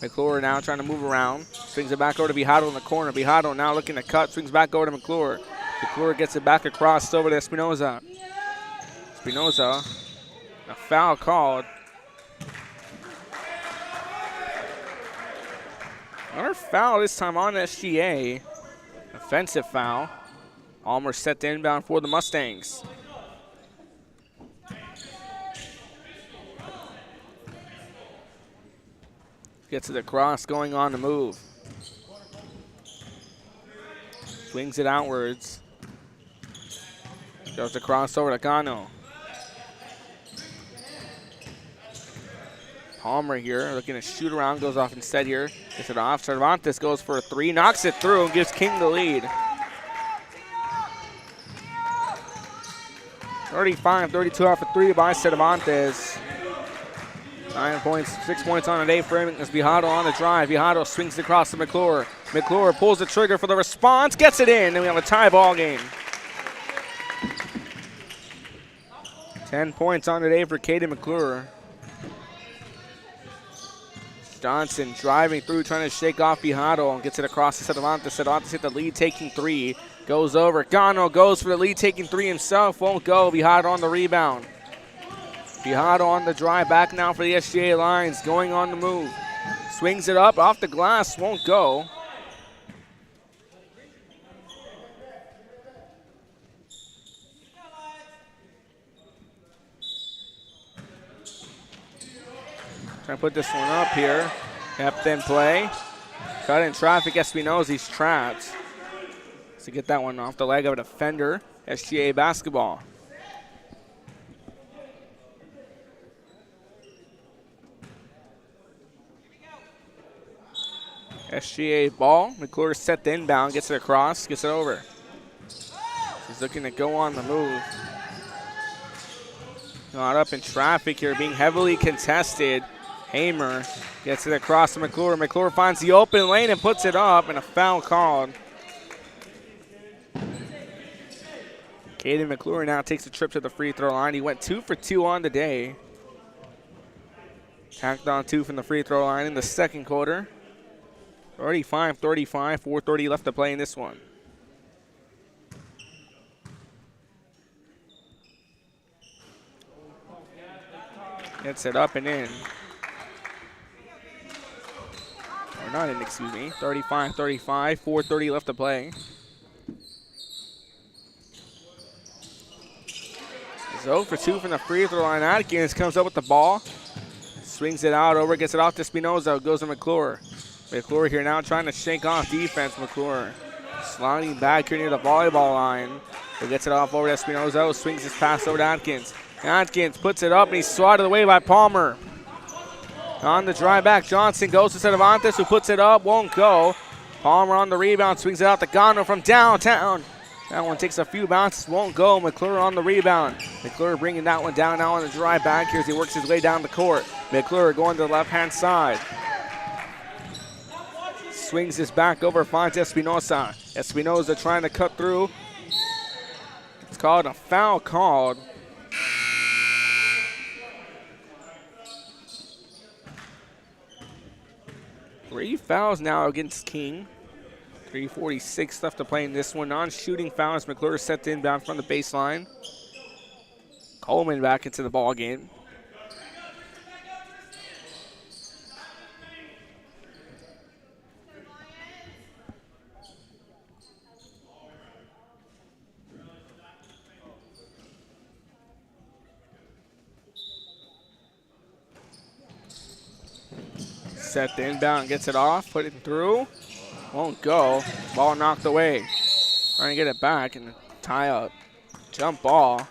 Speaker 3: McClure now trying to move around. Swings it back over to Vijado in the corner. Vijado now looking to cut, swings back over to McClure. McClure gets it back across over to Espinoza. Espinoza, a foul called. Another foul this time on SGA. Offensive foul. Palmer set to inbound for the Mustangs. Gets to the cross, going on the move. Swings it outwards. Goes the crossover to Gano. Palmer here looking to shoot around, goes off instead here. Gets it off. Cervantes goes for a three, knocks it through, and gives King the lead. 35-32 off a three by Cervantes. 9 points, 6 points on the day for him. It's Vijado on the drive. Vijado swings it across to McClure. McClure pulls the trigger for the response, gets it in, and we have a tie ball game. 10 points on the day for Caden McClure. Johnson driving through, trying to shake off Vijado and gets it across to Cervantes. Cervantes hit the lead, taking three. Goes over. Gano goes for the lead, taking three himself. Won't go. Vijado on the rebound. Vijado on the drive, back now for the SGA Lions, going on the move. Swings it up, off the glass, won't go. Trying to put this one up here. Kept in play. Cut in traffic, Espinosa's trapped. To get that one off the leg of a defender, SGA basketball. SGA ball. McClure set the inbound, gets it across, gets it over. He's looking to go on the move. Not up in traffic here, being heavily contested. Hamer gets it across to McClure. McClure finds the open lane and puts it up, and a foul called. Caden McClure now takes a trip to the free throw line. He went 2 for 2 on the day. Tacked on 2 from the free throw line in the second quarter. 35-35, 4:30 left to play in this one. Gets it up and in. Or not in, excuse me. 35-35, 4:30 left to play. He's 0 for 2 from the free throw line. Atkins comes up with the ball. Swings it out over, gets it off to Espinosa, goes to McClure. McClure here now trying to shake off defense. McClure sliding back here near the volleyball line. He gets it off over to Espinosa, swings his pass over to Atkins. Atkins puts it up and he's swatted away by Palmer. On the drive back, Johnson goes to Cervantes, who puts it up, won't go. Palmer on the rebound, swings it out to Gano from downtown. That one takes a few bounces, won't go. McClure on the rebound. McClure bringing that one down now on the drive back here as he works his way down the court. McClure going to the left-hand side. Swings his back over, finds Espinosa. Espinosa trying to cut through. It's called a foul called. Three fouls now against King. 3:46 left to play in this one. Non-shooting foul as McClure set to inbound from the baseline. Coleman back into the ball game. Set the inbound, gets it off, put it through. Won't go. Ball knocked away. Trying to get it back and tie up. Jump ball.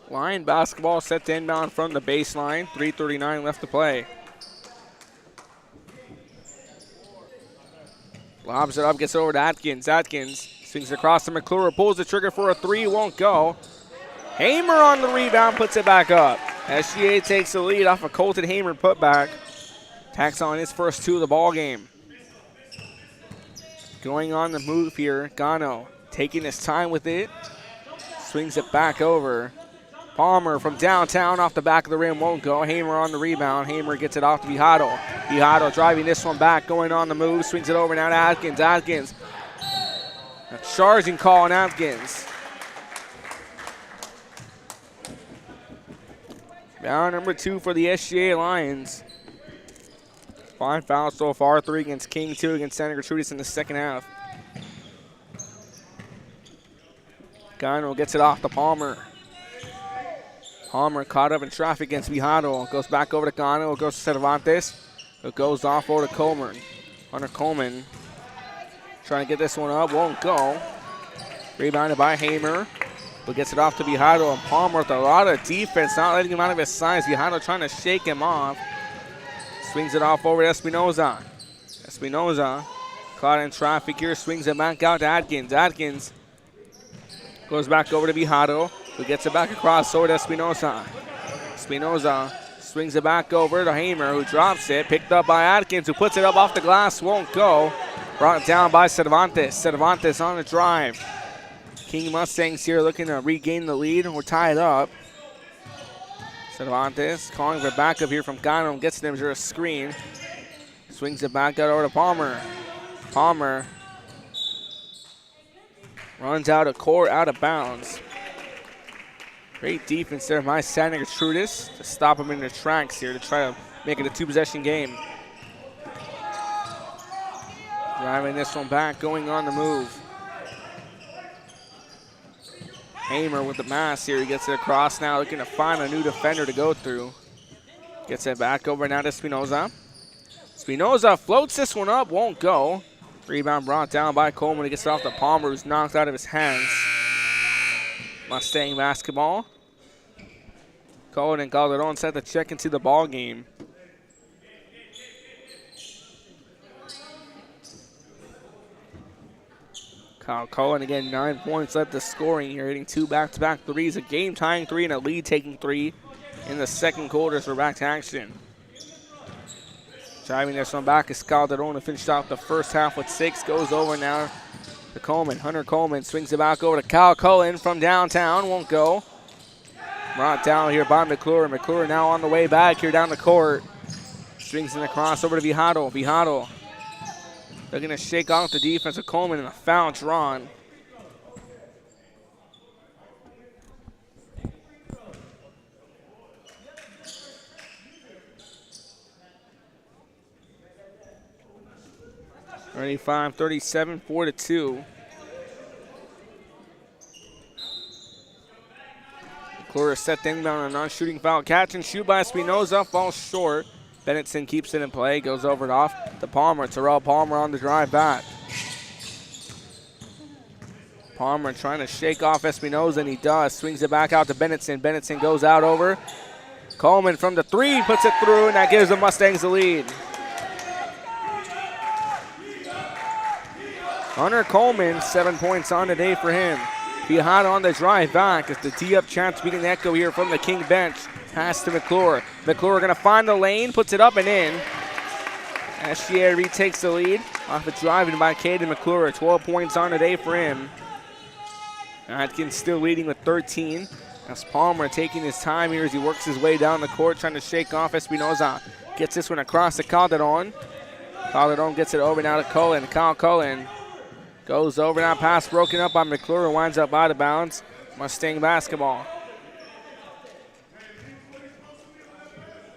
Speaker 3: Lion basketball set to inbound from the baseline. 3:39 left to play. Lobs it up, gets over to Atkins. Atkins swings across to McClure, pulls the trigger for a three, won't go. Hamer on the rebound, puts it back up. SGA takes the lead off a Colton Hamer putback. Tacks on his first 2 of the ball game. Going on the move here, Gano taking his time with it. Swings it back over. Palmer from downtown off the back of the rim, won't go. Hamer on the rebound. Hamer gets it off to Vijado. Vijado driving this one back, going on the move. Swings it over now to Atkins. Atkins. A charging call on Atkins. Foul number 2 for the SGA Lions. 5 fouls so far, 3 against King, 2 against Santa Gertrudis in the second half. Gano gets it off to Palmer. Palmer caught up in traffic against Vijado. Goes back over to Gano. It goes to Cervantes. It goes off over to Coleman. Hunter Coleman trying to get this one up. Won't go. Rebounded by Hamer. But gets it off to Vijado. And Palmer with a lot of defense. Not letting him out of his size. Vijado trying to shake him off. Swings it off over to Espinoza. Espinoza caught in traffic here. Swings it back out to Atkins. Atkins goes back over to Vijado, who gets it back across over to Espinoza. Espinoza swings it back over to Hamer, who drops it. Picked up by Atkins, who puts it up off the glass. Won't go. Brought down by Cervantes. Cervantes on the drive. King Mustangs here looking to regain the lead. We're tied up. Cervantes calling for backup here from Gano. Gets them to a screen. Swings it back out over to Palmer. Palmer runs out of court, out of bounds. Great defense there by Santa Gertrudis to stop him in their tracks here to try to make it a 2-possession game. Driving this one back, going on the move. Hamer with the mass here. He gets it across now, looking to find a new defender to go through. Gets it back over now to Espinoza. Espinoza floats this one up, won't go. Rebound brought down by Coleman. He gets it off to Palmer, who's knocked out of his hands. Mustang basketball. Cohen and Calderon set to check into the ball game. Kyle Cohen again, 9 points led the scoring here, hitting 2 back-to-back threes, a game-tying 3 and a lead-taking 3 in the second quarter. So we're back to action. Driving this one back is Calderon, who finished off the first half with 6. Goes over now to Coleman. Hunter Coleman swings it back over to Kyle Cullen from downtown. Won't go. Brought down here by McClure. McClure now on the way back here down the court. Swings in across over to Vijado. Vijado looking to shake off the defense of Coleman, and a foul drawn. Ready, 5:37, 4-2. McClure set the inbound on a non-shooting foul. Catch and shoot by Espinoza, falls short. Bennetson keeps it in play, goes over and off to Palmer. Terrell Palmer on the drive back. Palmer trying to shake off Espinoza, and he does. Swings it back out to Bennetson. Bennetson goes out over. Coleman from the 3, puts it through, and that gives the Mustangs the lead. Hunter Coleman, 7 points on today for him. Vijado on the drive back as the D-up chance beating the echo here from the King bench. Pass to McClure. McClure going to find the lane, puts it up and in. SGA retakes the lead off the driving by Caden McClure. 12 points on today for him. Atkins still leading with 13. That's Palmer taking his time here as he works his way down the court, trying to shake off Espinoza. Gets this one across to Calderon. Calderon gets it over now to Cullen. Kyle Cullen goes over now, pass broken up by McClure, winds up out of bounds. Mustang basketball.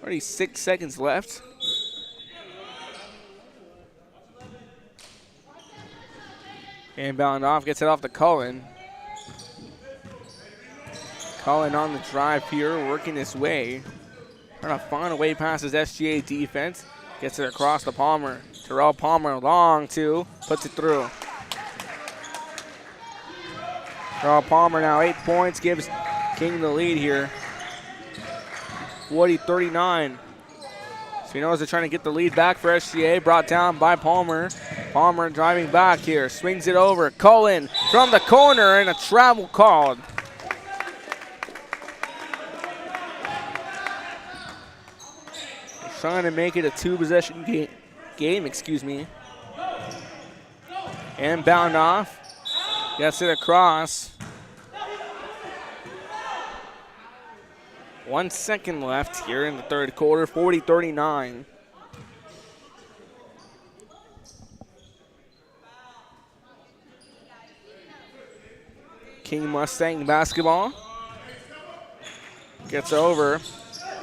Speaker 3: Already 6 seconds left. Inbound off, gets it off to Cullen. Cullen on the drive here, working his way. Trying to find a way past his SGA defense. Gets it across to Palmer. Terrell Palmer, long 2, puts it through. Terrell Palmer now 8 points, gives King the lead here. 40-39. Espinoza trying to get the lead back for SGA, brought down by Palmer. Palmer driving back here, swings it over. Cullen from the corner, and a travel called. Trying to make it a 2-possession game, excuse me. Inbound off. Gets it across. 1 second left here in the third quarter, 40-39. King Mustang basketball. Gets over.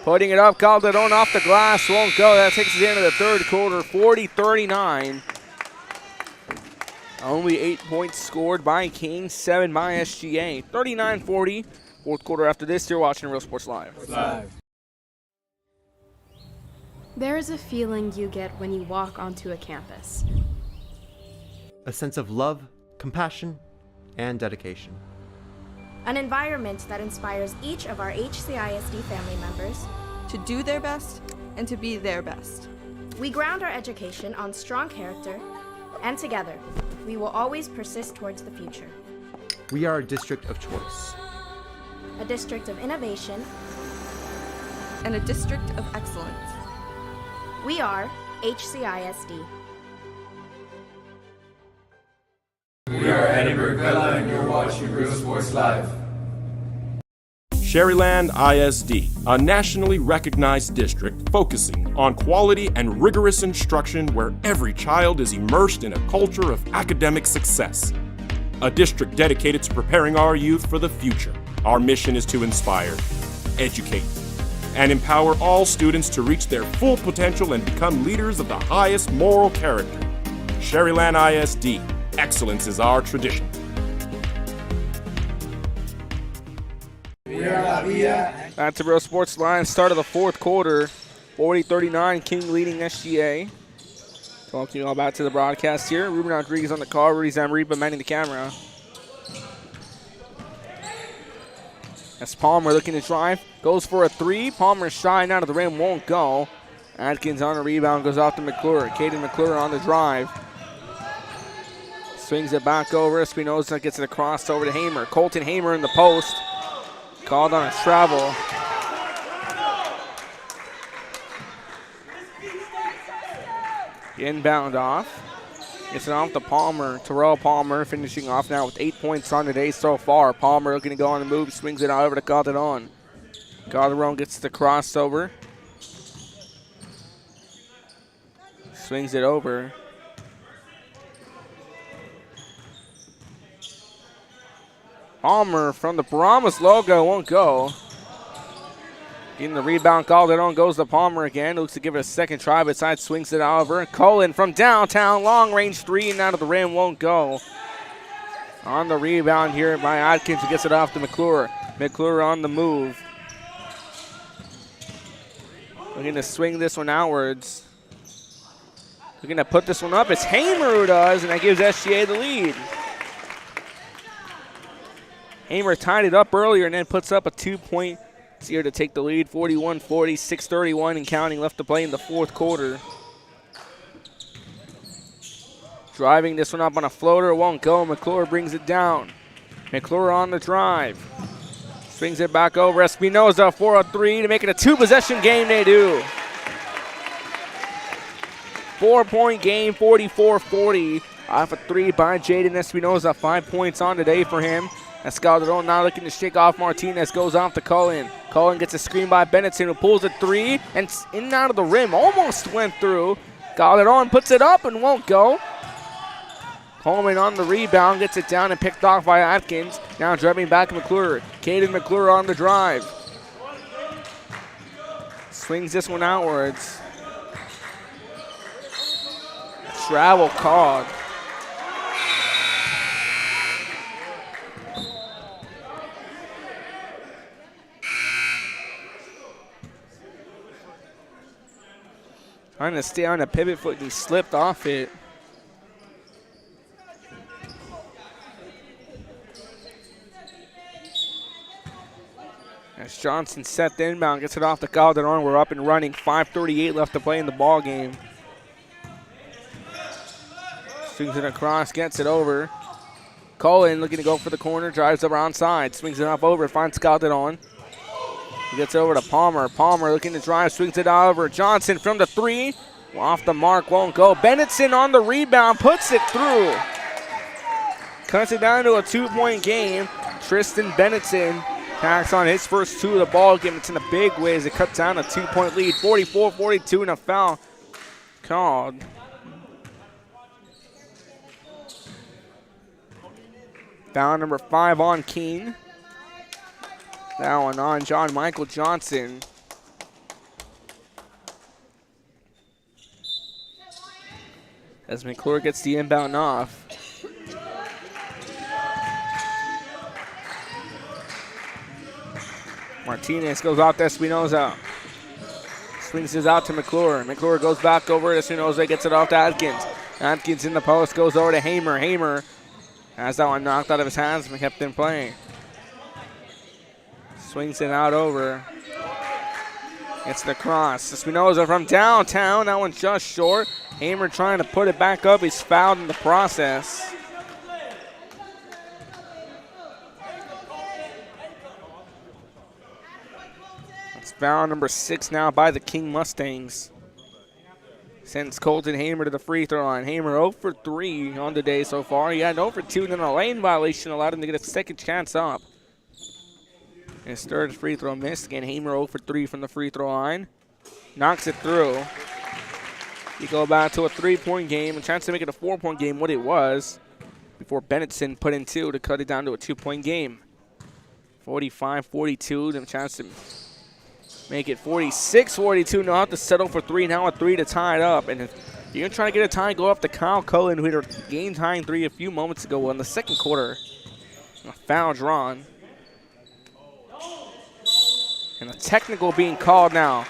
Speaker 3: Putting it up, Calderon off the glass, won't go. That takes us into the third quarter, 40-39. Only 8 points scored by King, 7 by SGA. 39-40. Fourth quarter after this, you're watching Real Sports Live.
Speaker 9: There is a feeling you get when you walk onto a campus.
Speaker 10: A sense of love, compassion, and dedication.
Speaker 9: An environment that inspires each of our HCISD family members
Speaker 11: to do their best and to be their best.
Speaker 9: We ground our education on strong character, and together, we will always persist towards the future.
Speaker 10: We are a district of choice.
Speaker 9: A district of innovation.
Speaker 11: And a district of excellence.
Speaker 9: We are HCISD.
Speaker 6: We are Edinburgh Villa and you're watching Real Sports Live.
Speaker 12: Sherryland ISD, a nationally recognized district focusing on quality and rigorous instruction where every child is immersed in a culture of academic success. A district dedicated to preparing our youth for the future. Our mission is to inspire, educate, and empower all students to reach their full potential and become leaders of the highest moral character. Sherryland ISD, excellence is our tradition.
Speaker 3: Back to Real Sports Line, start of the fourth quarter, 40-39, King leading SGA. Talking to you all back to the broadcast here. Ruben Rodriguez on the call, Rudy Zamriba manning the camera. As Palmer looking to drive, goes for a three. Palmer shying out of the rim, won't go. Atkins on a rebound, goes off to McClure. Caden McClure on the drive. Swings it back over. Espinoza gets it across over to Hamer. Colton Hamer in the post. Called on a travel. Inbound off. Gets it off to Palmer. Terrell Palmer finishing off now with 8 points on the day so far. Palmer looking to go on the move. Swings it out over to Calderon. Calderon gets the crossover. Swings it over. Palmer from the Brahma's logo won't go. Getting the rebound, Calderon goes to Palmer again. Looks to give it a second try, but side swings it over. Cullen from downtown, long range three and out of the rim, won't go. On the rebound here by Atkins, who gets it off to McClure. McClure on the move. Looking to swing this one outwards. Looking to put this one up. It's Hamer who does, and that gives SGA the lead. Hamer tied it up earlier and then puts up a 2-point here to take the lead, 41-40, 6:31 and counting left to play in the fourth quarter. Driving this one up on a floater, won't go. McClure brings it down. McClure on the drive. Swings it back over. Espinoza for a three to make it a two-possession game. They do. 4-point game, 44-40. Off a three by Jaden Espinoza. 5 points on today for him. Calderon now looking to shake off Martinez, goes off to Cullen. Cullen gets a screen by Bennetson, who pulls a three, and in and out of the rim, almost went through. Calderon puts it up and won't go. Coleman on the rebound, gets it down and picked off by Atkins. Now driving back McClure. Caden McClure on the drive. Swings this one outwards. Travel called. Trying to stay on a pivot foot, and he slipped off it. As Johnson set the inbound, gets it off to Calderon. We're up and running. 5:38 left to play in the ball game. Swings it across, gets it over. Cullen looking to go for the corner, drives over onside, swings it up over, finds Calderon. He gets over to Palmer. Palmer looking to drive, swings it over. Johnson from the three. Off the mark, won't go. Bennetson on the rebound, puts it through. Cuts it down to a 2-point game. Tristan Bennetson packs on his first two of the ball game. It's in a big way as it cuts down a 2-point lead. 44-42 and a foul called. Foul number 5 on Keene. That one on John Michael Johnson. as McClure gets the inbound off. Martinez goes out to Espinoza. Swings this out to McClure. McClure goes back over to Espinoza, gets it off to Atkins. Atkins in the post, goes over to Hamer. Hamer has that one knocked out of his hands, but kept in play. Swings it out over. Gets the cross. Espinoza from downtown. That one's just short. Hamer trying to put it back up. He's fouled in the process. It's foul number 6 now by the King Mustangs. Sends Colton Hamer to the free throw line. Hamer 0 for 3 on the day so far. He had 0 for 2, then a lane violation allowed him to get a second chance up. His third free throw missed. Again, Hamer 0 for 3 from the free throw line. Knocks it through. You go back to a 3-point game. A chance to make it a 4-point game, what it was, before Bennettson put in 2 to cut it down to a 2-point game. 45-42, then a chance to make it 46-42. Now have to settle for 3. Now a 3 to tie it up. And if you're going to try to get a tie, go up to Kyle Cullen, who hit a game-tying 3 a few moments ago in the second quarter. A foul drawn. And a technical being called now.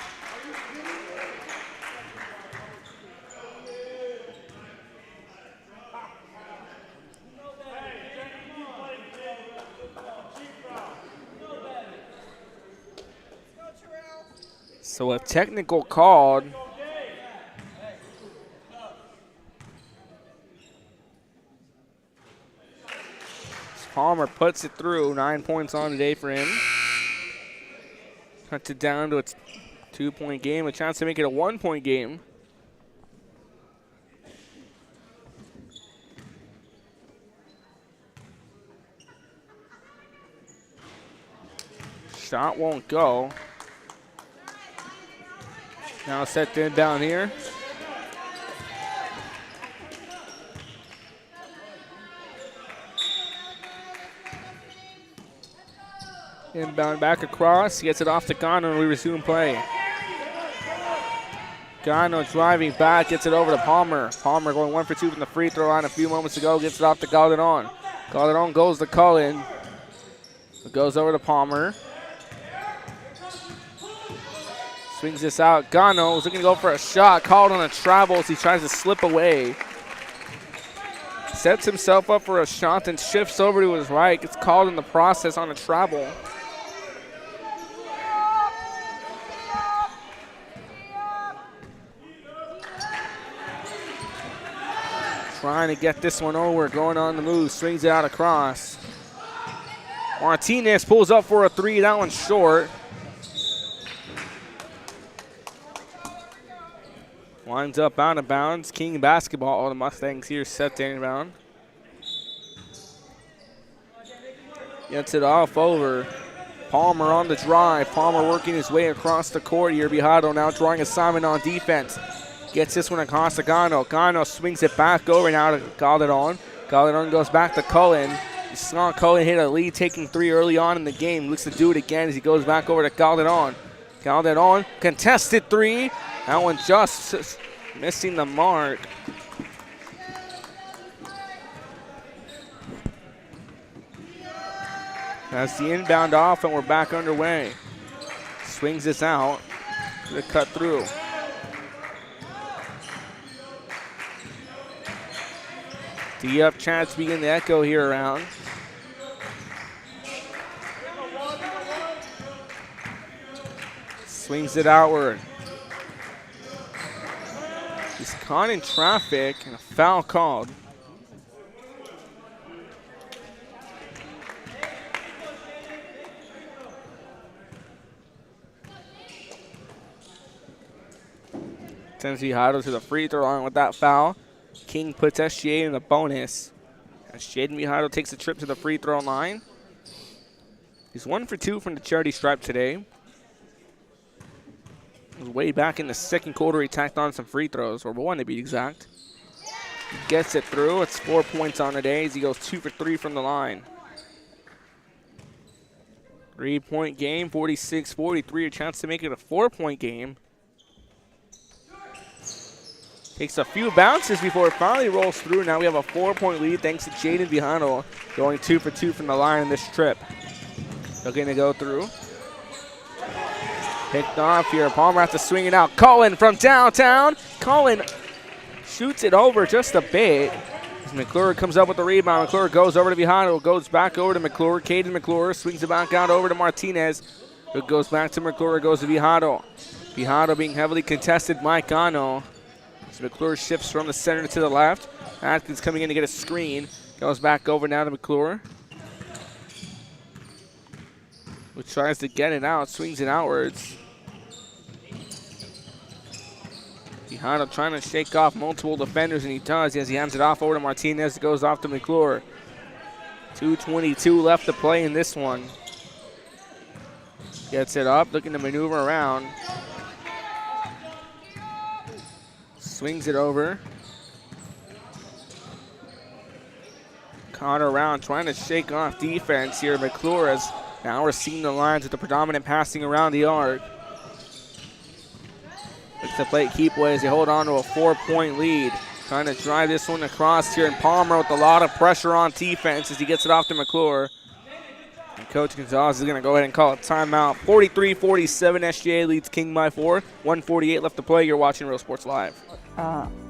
Speaker 3: So a technical called. Palmer puts it through. 9 points on today for him. Cuts it down to a 2-point game. A chance to make it a 1-point game. Shot won't go. Now set to inbound here. Inbound back across. Gets it off to Gano and we resume play. Gano driving back. Gets it over to Palmer. Palmer going 1 for 2 from the free throw line a few moments ago. Gets it off to Calderon. Calderon goes to Cullen. It goes over to Palmer. Swings this out. Gano is looking to go for a shot. Called on a travel as he tries to slip away. Sets himself up for a shot and shifts over to his right. Gets called in the process on a travel. Trying to get this one over. Going on the move. Swings it out across. Martinez pulls up for a 3. That one's short. Winds up out of bounds. King basketball. All the Mustangs here set to inbound. Gets it off over. Palmer on the drive. Palmer working his way across the court here. Bijado now drawing assignment on defense. Gets this one across to Gano. Gano swings it back over now to Calderon. Calderon goes back to Cullen. You saw Cullen hit a lead-taking 3 early on in the game. Looks to do it again as he goes back over to Calderon. Calderon, contested 3. That one just missing the mark. That's the inbound off, and we're back underway. Swings this out to cut through. D-up chance begin to echo here around. Swings it outward. He's caught in traffic and a foul called. Sends Bijado to the free throw line with that foul. King puts SGA in the bonus. As Jaden Bijado takes a trip to the free throw line. He's 1 for 2 from the charity stripe today. Way back in the second quarter, he tacked on some free throws, or 1 to be exact. Gets it through. It's 4 points on the day as he goes 2 for 3 from the line. 3-point game, 46-43. A chance to make it a 4-point game. Takes a few bounces before it finally rolls through. Now we have a 4-point lead thanks to Jaden Vijano going 2 for 2 from the line in this trip. Looking to go through. Picked off here. Palmer has to swing it out. Cullen from downtown. Cullen shoots it over just a bit. As McClure comes up with the rebound. McClure goes over to Vijano. Goes back over to McClure. Caden McClure swings it back out over to Martinez. It goes back to McClure. Goes to Vijano. Vijano being heavily contested by Cano. So McClure shifts from the center to the left. Atkins coming in to get a screen. Goes back over now to McClure, who tries to get it out, swings it outwards. Vijano trying to shake off multiple defenders, and he does as he hands it off over to Martinez. It goes off to McClure. 2:22 left to play in this one. Gets it up, looking to maneuver around. Swings it over. Connor around, trying to shake off defense here. McClure as now we're seeing the lines with the predominant passing around the arc. Looks to play keep-away as they hold on to a 4-point lead. Trying to drive this one across here, and Palmer with a lot of pressure on defense as he gets it off to McClure. And Coach Gonzalez is going to go ahead and call a timeout. 43-47, SGA leads King by 4. 1:48 left to play. You're watching Real Sports Live.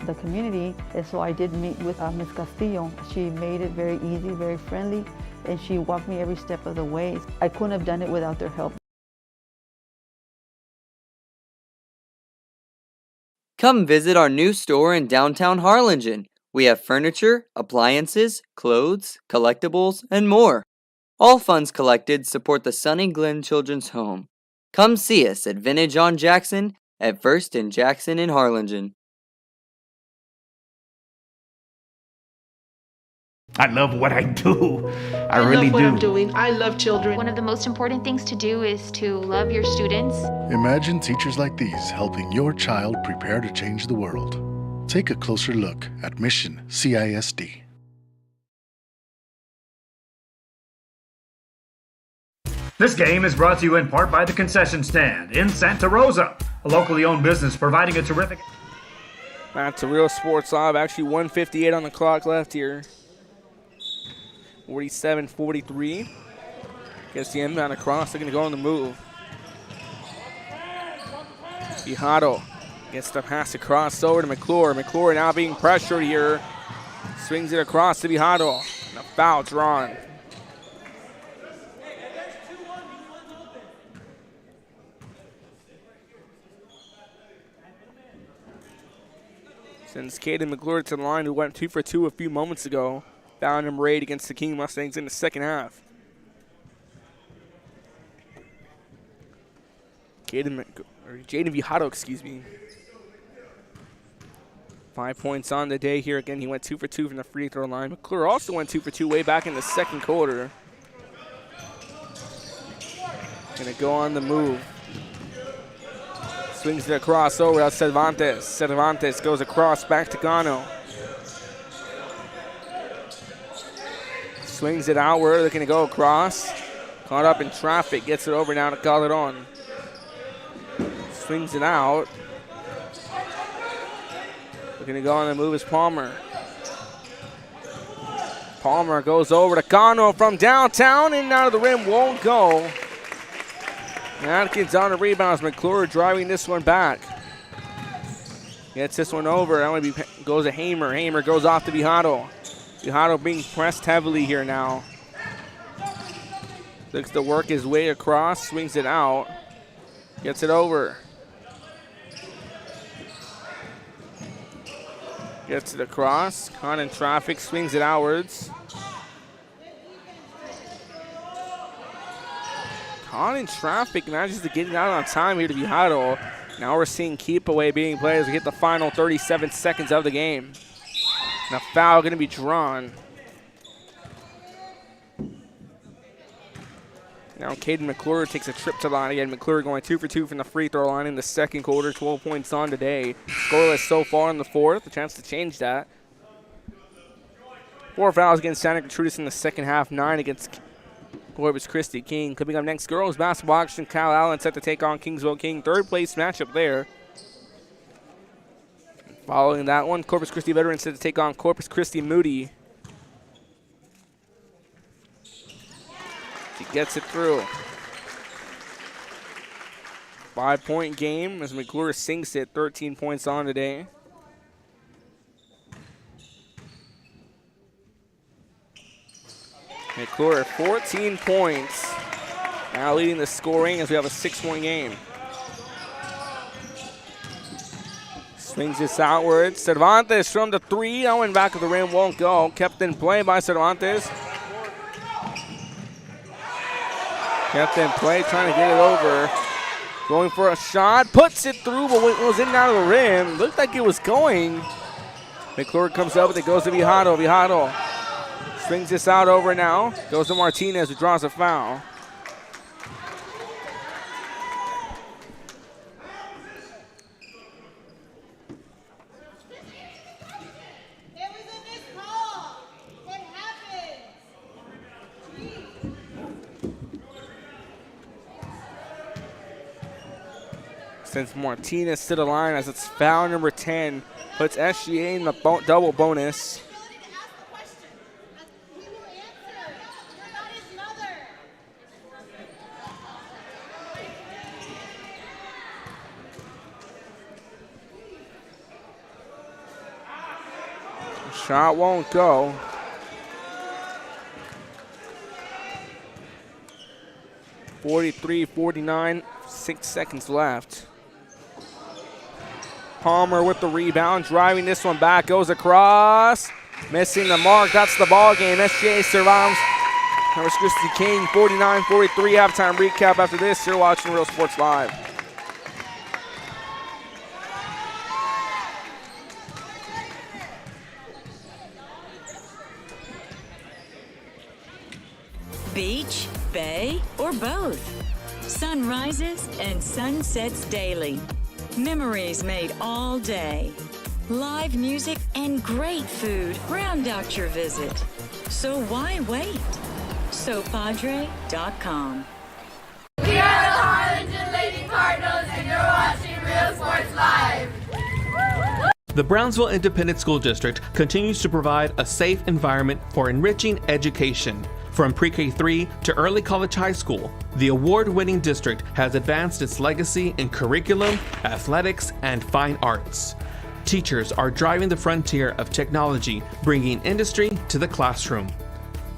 Speaker 13: The community, and so I did meet with Ms. Castillo. She made it very easy, very friendly, and she walked me every step of the way. I couldn't have done it without their help.
Speaker 19: Come visit our new store in downtown Harlingen. We have furniture, appliances, clothes, collectibles, and more. All funds collected support the Sunny Glen Children's Home. Come see us at Vintage on Jackson at First and Jackson in Harlingen.
Speaker 20: I love what I do. I really
Speaker 22: love what
Speaker 20: do.
Speaker 22: I'm doing. I love children. One of the most important things to do is to love your students.
Speaker 23: Imagine teachers like these helping your child prepare to change the world. Take a closer look at Mission CISD.
Speaker 4: This game is brought to you in part by the Concession Stand in Santa Rosa, a locally owned business providing a terrific...
Speaker 3: Back to Real Sports Live. Actually 1:58 on the clock left here. 47-43. Gets the inbound across. They're going to go on the move. Vijano gets the pass across over to McClure. McClure now being pressured here. Swings it across to Vijano. And a foul drawn. Sends Caden McClure to the line, who went 2 for 2 a few moments ago. Found him raid against the King Mustangs in the second half. Jaden Vijano, excuse me. 5 points on the day here. Again, he went 2 for 2 from the free throw line. McClure also went 2 for 2 way back in the second quarter. Gonna go on the move. Swings it across over to Cervantes. Cervantes goes across back to Gano. Swings it outward, looking to go across. Caught up in traffic, gets it over now to Calderon. Swings it out. Looking to go on the move is Palmer. Palmer goes over to Cano from downtown, and out of the rim, won't go. Atkins on the rebounds. McClure driving this one back. Gets this one over. That goes to Hamer. Hamer goes off to Vijano. Vijano being pressed heavily here now. Looks to work his way across. Swings it out. Gets it over. Gets it across. Caught in traffic. Swings it outwards. Caught in traffic. Manages to get it out on time here to Vijano. Now we're seeing keep away being played as we hit the final 37 seconds of the game. And a foul going to be drawn. Now Caden McClure takes a trip to the line again. McClure going 2 for 2 from the free throw line in the second quarter. 12 points on today. Scoreless so far in the fourth. A chance to change that. 4 fouls against Santa Gertrudis in the second half. 9 against Corpus Christi. King coming up next. Girls basketball action. Cal Allen set to take on Kingsville King. Third place matchup there. Following that one, Corpus Christi veterans set to take on Corpus Christi Moody. He gets it through. 5-point game as McClure sinks it, 13 points on today. McClure 14 points. Now leading the scoring as we have a 6-point game. Swings this outwards. Cervantes from the 3. That one back of the rim won't go. Kept in play by Cervantes. Kept in play, trying to get it over. Going for a shot. Puts it through, but it was in and out of the rim. Looked like it was going. McClure comes up with it. Goes to Vijado. Vijado swings this out over now. Goes to Martinez, who draws a foul. Sends Martinez to the line as it's foul number 10. Puts SGA in the double bonus. Shot won't go. .43-49, 6 seconds left. Palmer with the rebound, driving this one back, goes across, missing the mark. That's the ball game. SGA survives. Corpus Christi King 49-43. Halftime recap after this. You're watching Real Sports Live.
Speaker 16: Beach, bay, or both. Sunrises and sunsets daily. Memories made all day. Live music and great food round out your visit. So why wait? SoPadre.com.
Speaker 8: We are the Harlingen Lady Cardinals, and you're watching Real Sports Live.
Speaker 2: The Brownsville Independent School District continues to provide a safe environment for enriching education. From pre-K3 to early college high school, the award-winning district has advanced its legacy in curriculum, athletics, and fine arts. Teachers are driving the frontier of technology, bringing industry to the classroom.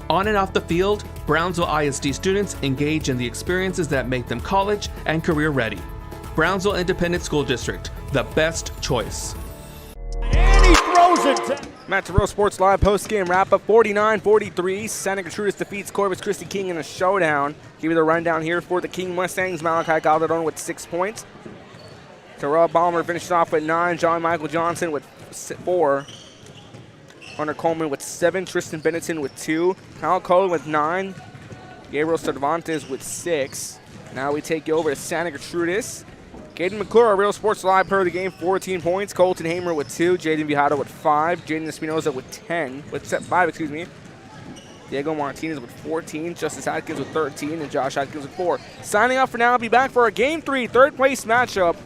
Speaker 2: On and off the field, Brownsville ISD students engage in the experiences that make them college and career ready. Brownsville Independent School District, the best choice.
Speaker 3: And he throws it. Matt to Real Sports Live post-game wrap-up, 49-43. Santa Gertrudis defeats Corpus Christi King in a showdown. Give you the rundown here for the King Mustangs. Malachi Calderon with 6 points. Terrell Balmer finished off with 9. John Michael Johnson with 4. Hunter Coleman with 7. Tristan Benetton with 2. Kyle Cullen with 9. Gabriel Cervantes with 6. Now we take you over to Santa Gertrudis. Caden McClure, Real Sports Live per the game, 14 points. Colton Hamer with 2. Jaden Vijado with 5. Jaden Espinoza with 5, excuse me. Diego Martinez with 14. Justice Atkins with 13. And Josh Atkins with 4. Signing off for now. I'll be back for our Game 3 third place matchup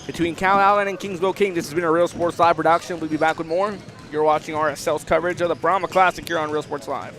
Speaker 3: between Cal Allen and Kingsville King. This has been a Real Sports Live production. We'll be back with more. You're watching RSL's coverage of the Brahma Classic here on Real Sports Live.